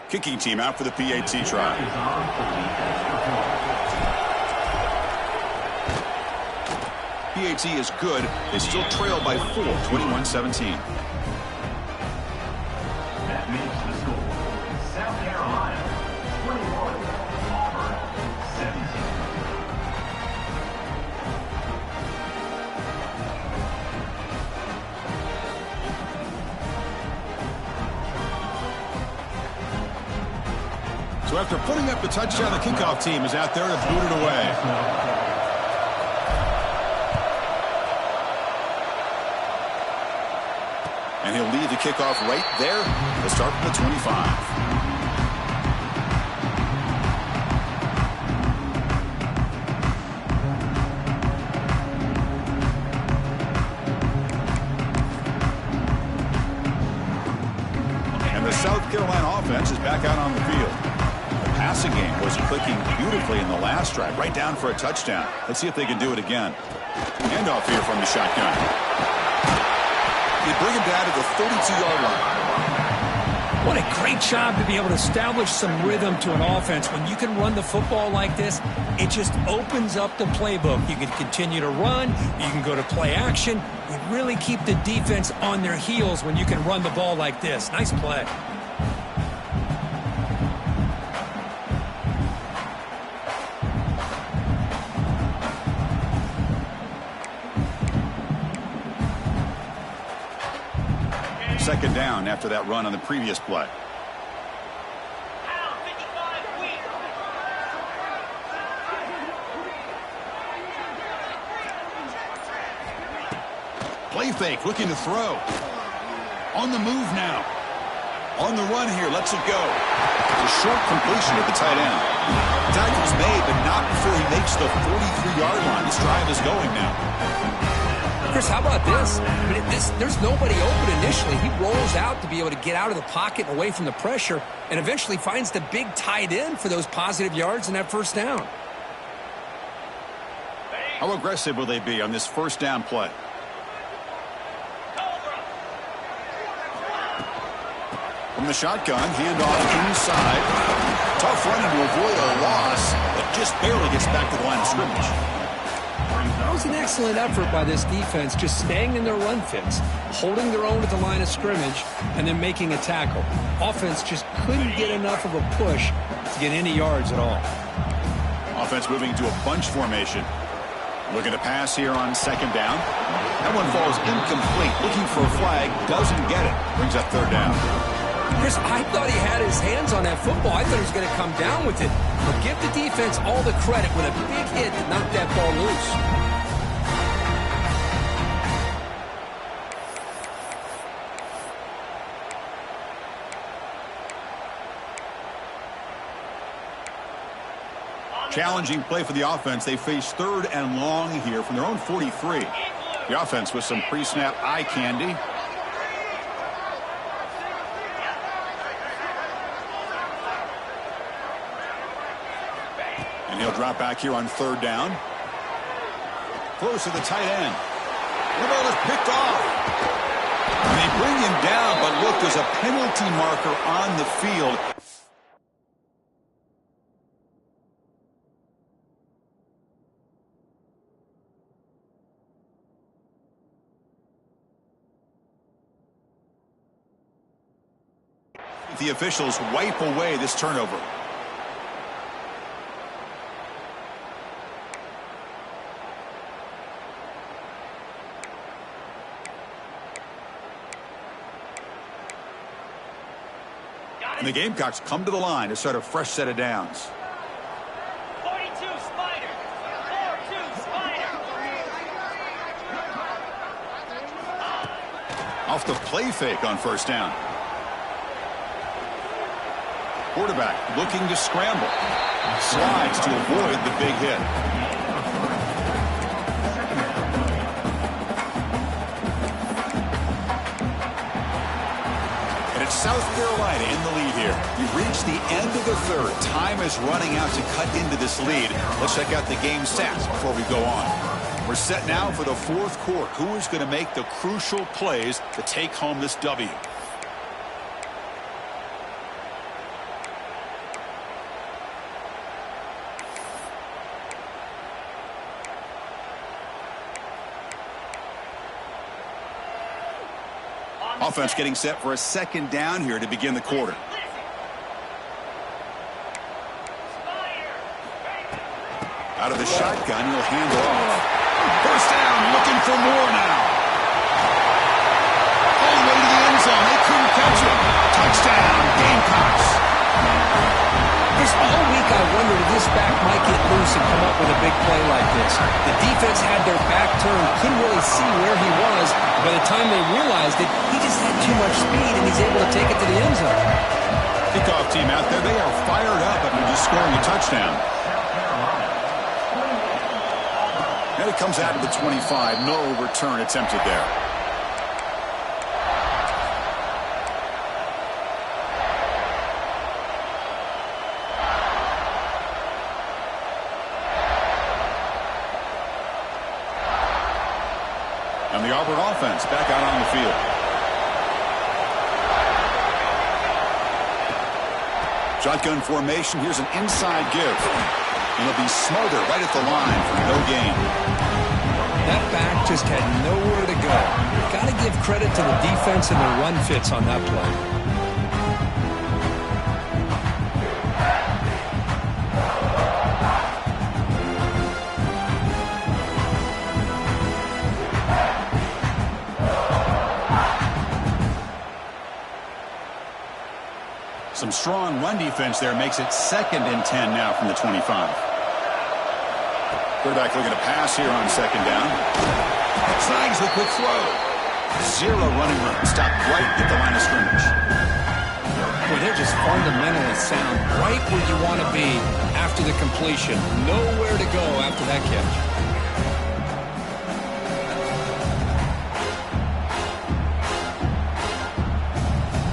Kicking team out for the PAT try. PAT is good. They still trail by 4, 21-17. That makes the score. South Carolina, 21. Auburn, 17. So after putting up the touchdown, the kickoff team is out there to boot it away. And he'll lead the kickoff right there. Let's start from the 25. And the South Carolina offense is back out on the field. The passing game was clicking beautifully in the last drive, right down for a touchdown. Let's see if they can do it again. Handoff here from the shotgun. They bring him down to the 32-yard line. What a great job to be able to establish some rhythm to an offense. When you can run the football like this, it just opens up the playbook. You can continue to run. You can go to play action. You really keep the defense on their heels when you can run the ball like this. Nice play. Second down after that run on the previous play. Play fake, looking to throw. On the move now. On the run here, lets it go. A short completion at the tight end. Tackle's made, but not before he makes the 43-yard line. This drive is going now. Chris, how about this? I mean, there's nobody open initially. He rolls out to be able to get out of the pocket and away from the pressure and eventually finds the big tight end for those positive yards and that first down. How aggressive will they be on this first down play? From the shotgun, handoff inside. Tough running to avoid a loss, but just barely gets back to the line of scrimmage. That was an excellent effort by this defense, just staying in their run fits, holding their own at the line of scrimmage, and then making a tackle. Offense just couldn't get enough of a push to get any yards at all. Offense moving to a bunch formation. Looking to pass here on second down. That one falls incomplete. Looking for a flag, doesn't get it. Brings up third down. Chris, I thought he had his hands on that football. I thought he was going to come down with it. But give the defense all the credit with a big hit to knock that ball loose. Challenging play for the offense. They face third and long here from their own 43. The offense with some pre-snap eye candy. And he'll drop back here on third down. Close to the tight end. The ball is picked off. And they bring him down, but look, there's a penalty marker on the field. The officials wipe away this turnover. And the Gamecocks come to the line to start a fresh set of downs. 42 Spider. 4-2 Spider. Off the play fake on first down. Quarterback looking to scramble. Slides to avoid the big hit. And it's South Carolina in the lead here. We've reached the end of the third. Time is running out to cut into this lead. Let's check out the game stats before we go on. We're set now for the fourth quarter. Who is going to make the crucial plays to take home this W? Offense getting set for a second down here to begin the quarter. Out of the shotgun, he'll hand it off. First down, looking for more now. All the way to the end zone. They couldn't catch him. Touchdown, Gamecocks. This all week I wondered if this back might get loose and come up with a big play like this. The defense had their back turned, couldn't really see where he was. By the time they realized it, he just had too much speed, and he's able to take it to the end zone. Kickoff team out there, they are fired up after just scoring a touchdown. And it comes out to the 25. No return attempted there. And the Auburn offense back out on the field. Shotgun formation. Here's an inside give. And it'll be Smolder right at the line for no gain. That back just had nowhere to go. Got to give credit to the defense and the run fits on that play. Some strong run defense there makes it 2nd and 10 now from the 25. Quarterback looking to pass here on 2nd down. Snags the quick throw. 0 running room. Stopped right at the line of scrimmage. Boy, they're just fundamentally sound. Right where you want to be after the completion. Nowhere to go after that catch.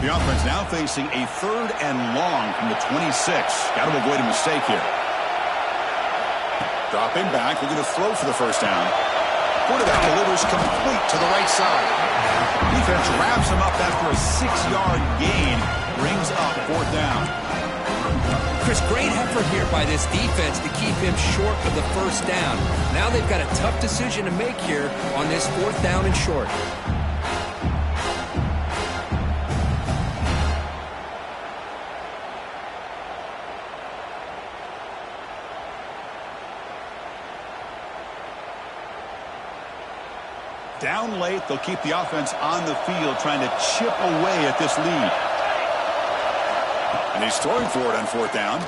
The offense now facing a 3rd and long from the 26. Got to avoid a mistake here. Dropping back, looking to throw for the first down. Quarterback delivers complete to the right side. Defense wraps him up after a 6-yard gain. Brings up 4th down. Chris, great effort here by this defense to keep him short of the first down. Now they've got a tough decision to make here on this 4th down and short. Down late, they'll keep the offense on the field trying to chip away at this lead. And he's throwing for it on 4th down.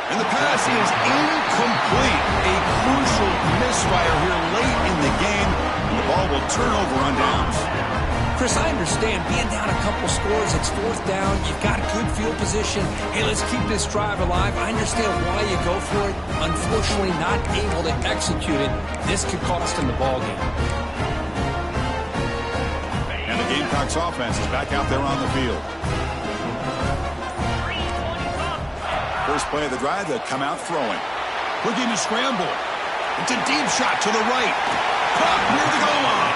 And the pass is incomplete. A crucial misfire here late in the game. And the ball will turn over on downs. Chris, I understand being down a couple scores, it's 4th down, you've got good field position. Hey, let's keep this drive alive. I understand why you go for it. Unfortunately, not able to execute it. This could cost him the ball game. And the Gamecocks offense is back out there on the field. First play of the drive, they'll come out throwing. Looking to scramble. It's a deep shot to the right. Caught near the goal line.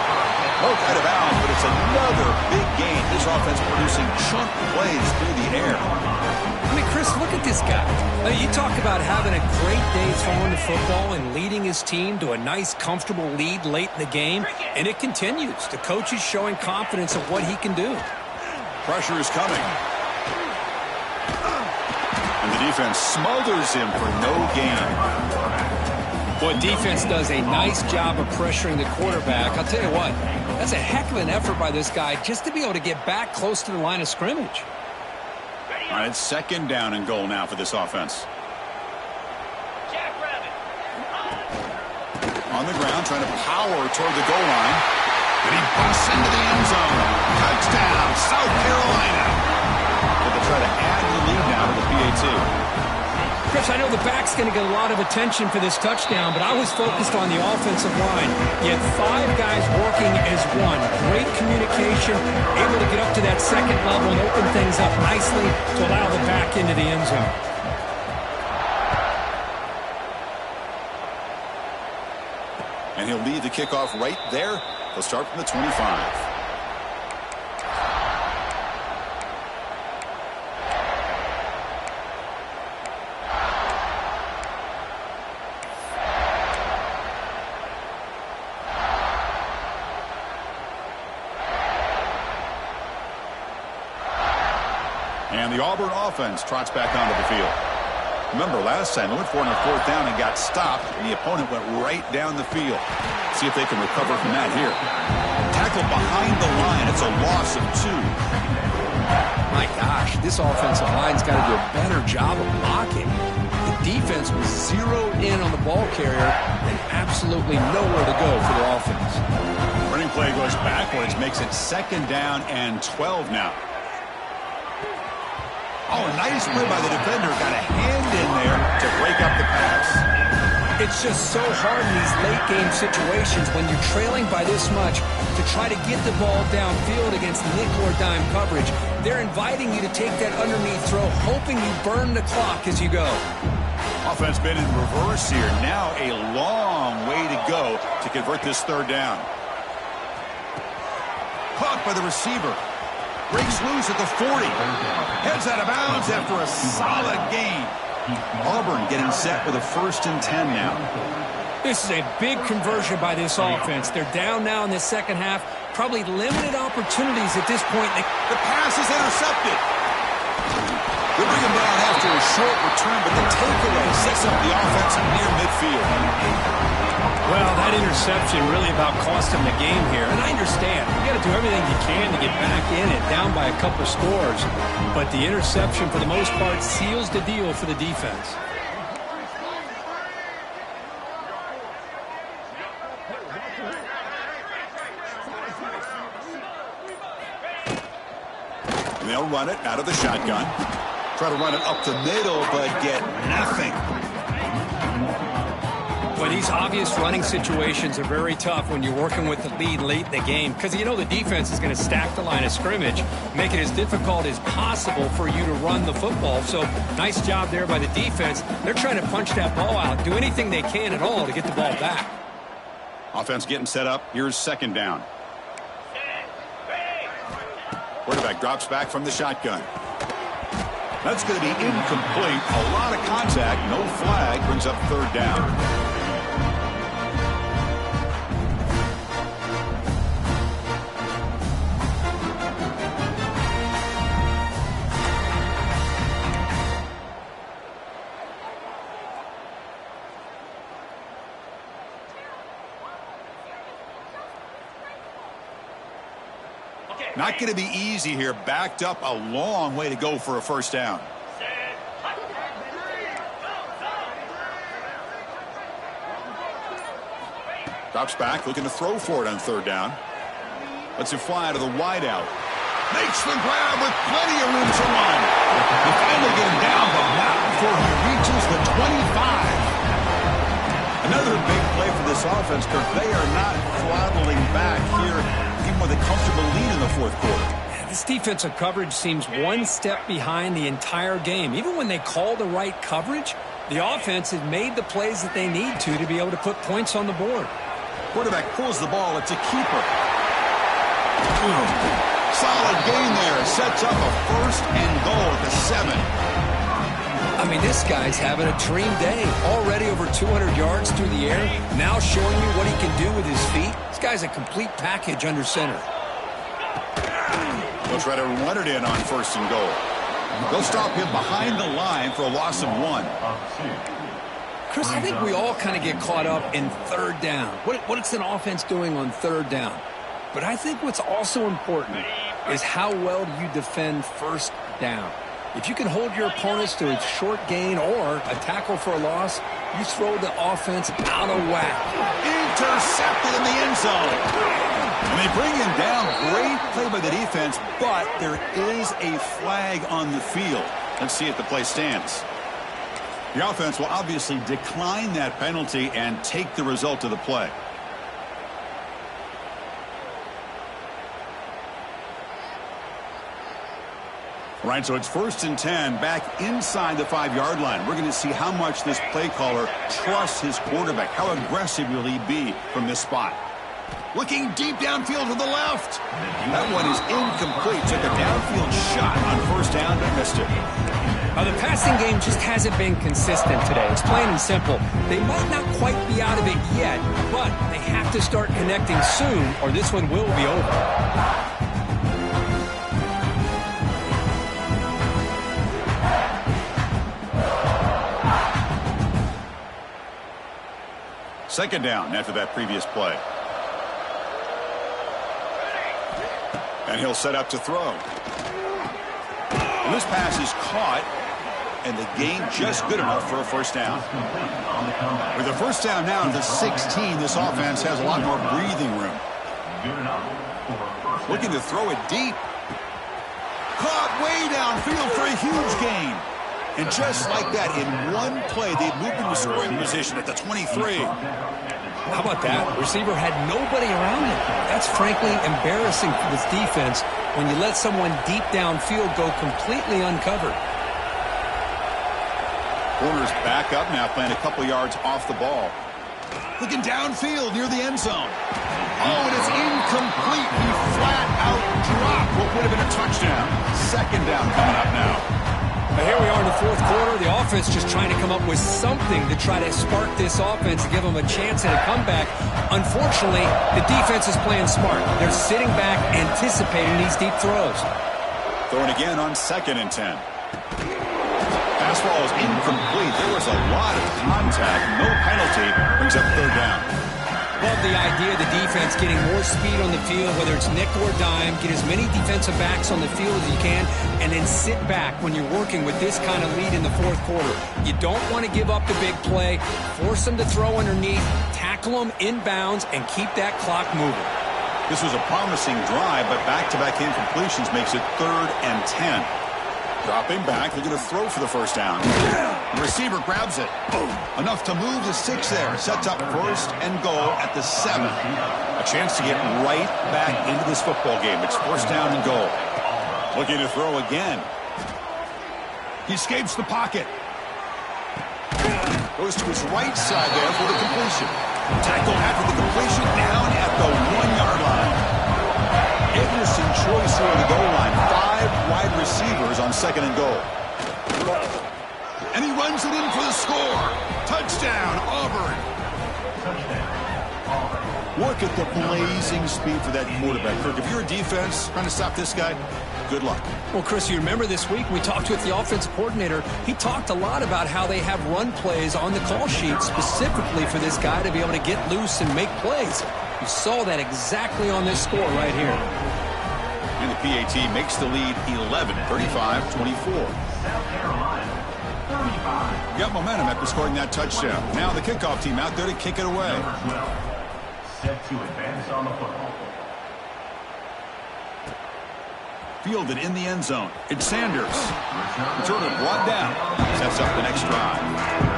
Both out of bounds, but it's another big gain. This offense producing chunk plays through the air. I mean, Chris, look at this guy. I mean, you talk about having a great day throwing the football and leading his team to a nice, comfortable lead late in the game, and it continues. The coach is showing confidence of what he can do. Pressure is coming. And the defense smothers him for no gain. Boy, defense does a nice job of pressuring the quarterback. I'll tell you what, that's a heck of an effort by this guy just to be able to get back close to the line of scrimmage. All right, 2nd down and goal now for this offense. On the ground, trying to power toward the goal line. And he busts into the end zone. Touchdown, South Carolina. But they try to add the lead now to the PAT. Chris, I know the back's going to get a lot of attention for this touchdown, but I was focused on the offensive line. You had 5 guys working as one. Great communication, able to get up to that 2nd level and open things up nicely to allow the back into the end zone. And he'll lead the kickoff right there. They'll start from the 25. And the Auburn offense trots back onto the field. Remember, last time they went for it on 4th down and got stopped, and the opponent went right down the field. See if they can recover from that here. Tackle behind the line. It's a loss of 2. My gosh, this offensive line's got to do a better job of blocking. The defense was zeroed in on the ball carrier and absolutely nowhere to go for the offense. Running play goes backwards, makes it 2nd down and 12 now. Oh, nice play by the defender. Got a hand in there to break up the pass. It's just so hard in these late game situations when you're trailing by this much to try to get the ball downfield against nickel or dime coverage. They're inviting you to take that underneath throw, hoping you burn the clock as you go. Offense been in reverse here. Now a long way to go to convert this 3rd down. Caught by the receiver. Breaks loose at the 40. Heads out of bounds after a solid gain. Auburn getting set with a 1st and 10 now. This is a big conversion by this offense. They're down now in the second half. Probably limited opportunities at this point. The pass is intercepted. They bring him down after a short return, but the takeaway sets up the offense near midfield. Well, that interception really about cost him the game here. And I understand. You got to do everything you can to get back in it, down by a couple scores. But the interception, for the most part, seals the deal for the defense. They'll run it out of the shotgun. Try to run it up the middle, but get nothing. Well, these obvious running situations are very tough when you're working with the lead late in the game because you know the defense is going to stack the line of scrimmage, make it as difficult as possible for you to run the football. So nice job there by the defense. They're trying to punch that ball out, do anything they can at all to get the ball back. Offense getting set up. Here's 2nd down. Quarterback drops back from the shotgun. That's going to be incomplete. A lot of contact. No flag. Brings up 3rd down. Not going to be easy here. Backed up a long way to go for a 1st down. Drops back, looking to throw for it on 3rd down. Lets it fly to the wideout. Makes the grab with plenty of room to run. They finally get him down, but not before he reaches the 25. Another big play for this offense, Kirk. They are not throttling back here, even with a comfortable lead in the 4th quarter. This defensive coverage seems one step behind the entire game. Even when they call the right coverage, the offense has made the plays that they need to be able to put points on the board. Quarterback pulls the ball. It's a keeper. Solid gain there. Sets up a 1st and goal at the 7. I mean, this guy's having a dream day. Already over 200 yards through the air. Now showing you what he can do with his feet. This guy's a complete package under center. They'll try to run it in on 1st and goal. They'll stop him behind the line for a loss of 1. Chris, I think we all kind of get caught up in 3rd down. What's an offense doing on 3rd down? But I think what's also important is how well do you defend 1st down. If you can hold your opponents to a short gain or a tackle for a loss, you throw the offense out of whack. Intercepted in the end zone. And they bring him down. Great play by the defense, but there is a flag on the field. Let's see if the play stands. The offense will obviously decline that penalty and take the result of the play. All right, so it's 1st and 10 back inside the 5-yard line. We're going to see how much this play caller trusts his quarterback. How aggressive will he be from this spot? Looking deep downfield to the left. That one is incomplete. Took a downfield shot on 1st down, but missed it. The passing game just hasn't been consistent today. It's plain and simple. They might not quite be out of it yet, but they have to start connecting soon or this one will be over. Second down after that previous play. And he'll set up to throw. And this pass is caught, and the gain just good enough for a first down. With a first down now to the 16, this offense has a lot more breathing room. Looking to throw it deep. Caught way downfield for a huge gain. And just like that, in one play, they moved into scoring position at the 23. How about that? Receiver had nobody around him. That's frankly embarrassing for this defense when you let someone deep downfield go completely uncovered. Corner's back up now, playing a couple yards off the ball. Looking downfield near the end zone. Oh, and it's incomplete. He flat out dropped what would have been a touchdown. Second down coming up now. But here we are in the fourth quarter. The offense just trying to come up with something to try to spark this offense and give them a chance at a comeback. Unfortunately, the defense is playing smart. They're sitting back, anticipating these deep throws. Throwing again on 2nd and 10. Fastball is incomplete. There was a lot of contact. No penalty. Brings up 3rd down. Love the idea of the defense getting more speed on the field, whether it's nickel or dime. Get as many defensive backs on the field as you can, and then sit back when you're working with this kind of lead in the fourth quarter. You don't want to give up the big play. Force them to throw underneath, tackle them inbounds, and keep that clock moving. This was a promising drive, but back-to-back incompletions makes it 3rd and 10. Dropping back, they're going to throw for the first down. The receiver grabs it. Enough to move the 6 there. Sets up 1st and goal at the 7. A chance to get right back into this football game. It's 1st down and goal. Looking to throw again. He escapes the pocket. Goes to his right side there for the completion. Tackle after the completion, down at the 1-yard line. Interesting choice here on the goal line. 5 wide receivers on 2nd and goal. And he runs it in for the score. Touchdown, Auburn. Look at the blazing speed for that quarterback. Kirk, if you're a defense trying to stop this guy, good luck. Well, Chris, you remember this week we talked with the offensive coordinator. He talked a lot about how they have run plays on the call sheet specifically for this guy to be able to get loose and make plays. You saw that exactly on this score right here. And the PAT makes the lead 11, 35-24. Got momentum after scoring that touchdown. Now the kickoff team out there to kick it away. Set to advance on the football. Fielded in the end zone. It's Sanders. Returner brought down. Sets up the next drive.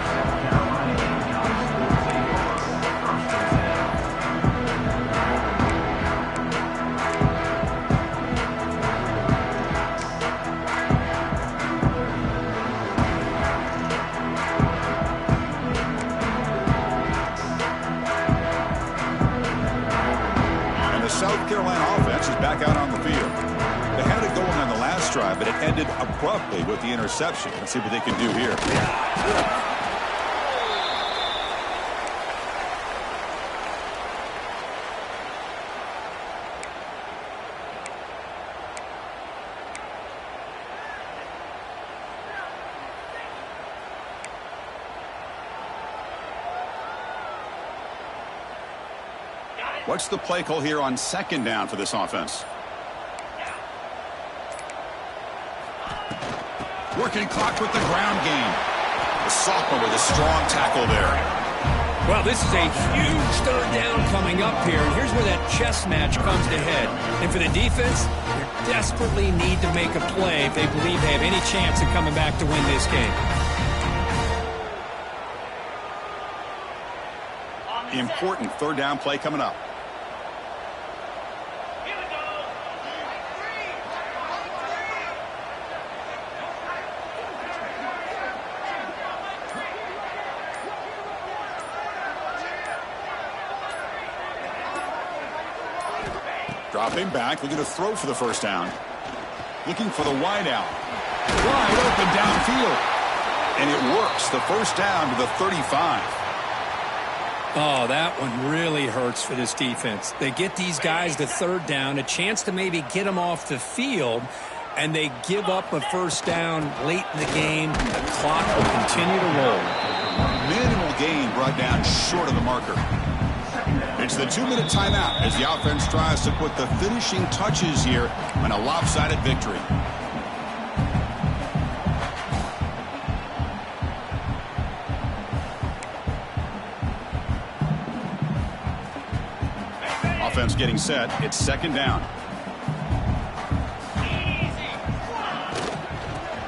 South Carolina offense is back out on the field. They had it going on the last drive, but it ended abruptly with the interception. Let's see what they can do here. What's the play call here on 2nd down for this offense? Working clock with the ground game. The sophomore with a strong tackle there. Well, this is a huge 3rd down coming up here. And here's where that chess match comes to head. And for the defense, they desperately need to make a play if they believe they have any chance of coming back to win this game. The important 3rd down play coming up. Dropping back, looking to throw for the first down. Looking for the wide out. Wide open downfield. And it works. The first down to the 35. Oh, that one really hurts for this defense. They get these guys to 3rd down, a chance to maybe get them off the field, and they give up a first down late in the game. The clock will continue to roll. Minimal gain brought down short of the marker. It's the 2-minute timeout as the offense tries to put the finishing touches here on a lopsided victory. Offense getting set. It's second down.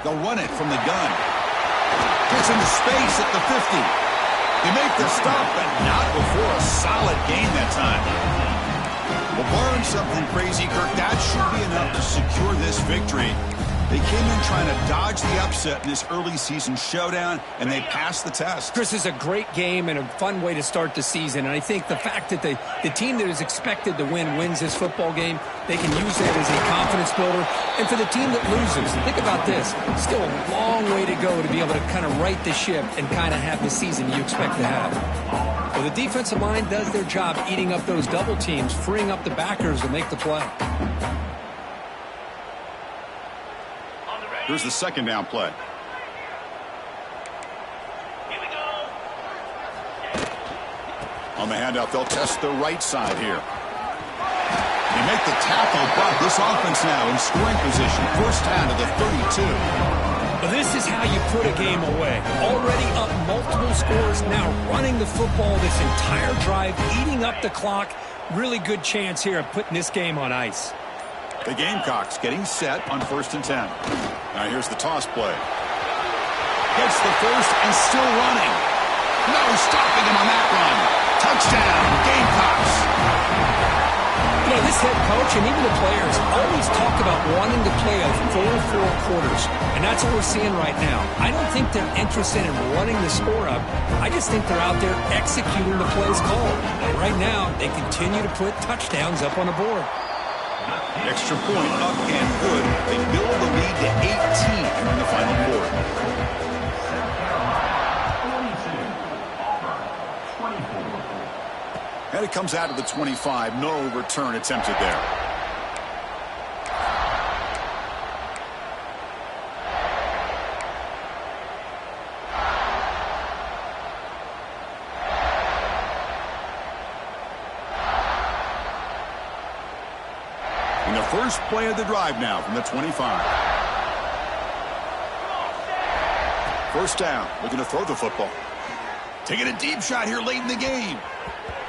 They'll run it from the gun. Gets into space at the 50. They make the stop, but not before a solid gain that time. Well, barring something crazy, Kirk, that should be enough to secure this victory. They came in trying to dodge the upset in this early season showdown, and they passed the test. Chris, is a great game and a fun way to start the season. And I think the fact that the team that is expected to win wins this football game, they can use that as a confidence builder. And for the team that loses, think about this. Still a long way to go to be able to kind of right the ship and kind of have the season you expect to have. Well, the defensive line does their job eating up those double teams, freeing up the backers to make the play. Here's the second down play. Here we go. On the handout, they'll test the right side here. They make the tackle, but this offense now in scoring position. First down to the 32. But this is how you put a game away. Already up multiple scores, now running the football this entire drive, eating up the clock. Really good chance here of putting this game on ice. The Gamecocks getting set on 1st and 10. Now here's the toss play. Gets the first and still running. No stopping him on that run. Touchdown, Gamecocks. You know, this head coach and even the players always talk about wanting to play a full 4 quarters. And that's what we're seeing right now. I don't think they're interested in running the score up. I just think they're out there executing the plays called. And right now, they continue to put touchdowns up on the board. Extra point up and good. They build the lead to 18 in the final quarter. And it comes out of the 25. No return attempted there. And the first play of the drive now from the 25. First down, looking to throw the football. Taking a deep shot here late in the game.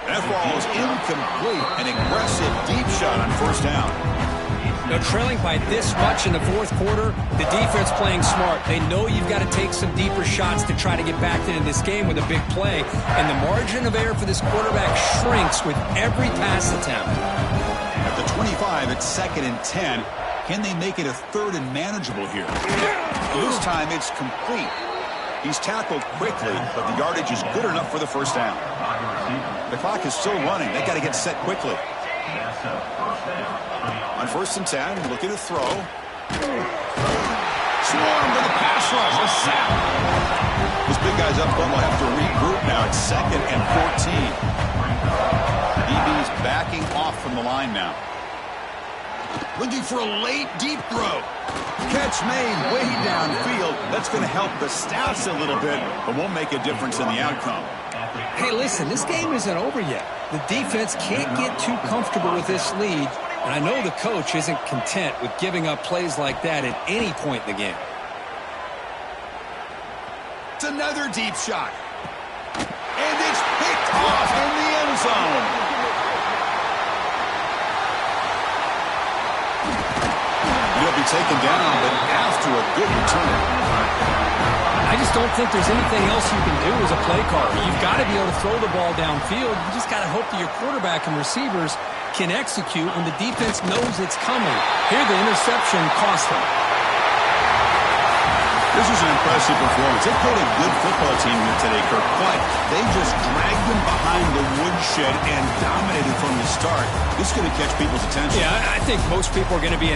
That ball is incomplete. An aggressive deep shot on first down. Now, trailing by this much in the 4th quarter, the defense playing smart. They know you've got to take some deeper shots to try to get back into this game with a big play. And the margin of error for this quarterback shrinks with every pass attempt. At the 25, it's 2nd and 10. Can they make it a 3rd and manageable here? This time, it's complete. He's tackled quickly, but the yardage is good enough for the first down. The clock is still running. They got to get set quickly. On 1st and 10, looking to throw. Swarm to the pass rush. A sack. This big guy's up front will have to regroup now. It's 2nd and 14. DB's backing off from the line now. Looking for a late deep throw. Catch made way downfield. That's going to help the stats a little bit, but won't make a difference in the outcome. Hey, listen, this game isn't over yet. The defense can't get too comfortable with this lead, and I know the coach isn't content with giving up plays like that at any point in the game. It's another deep shot. And it's picked off in the end zone. He'll be taken down, but after a good return. I just don't think there's anything else you can do as a play caller. You've got to be able to throw the ball downfield. You just got to hope that your quarterback and receivers can execute when the defense knows it's coming. Here, the interception cost them. This was an impressive performance. They played a good football team here today, Kirk, but they just dragged them behind the woodshed and dominated from the start. This is going to catch people's attention. Yeah, I think most people are going to be in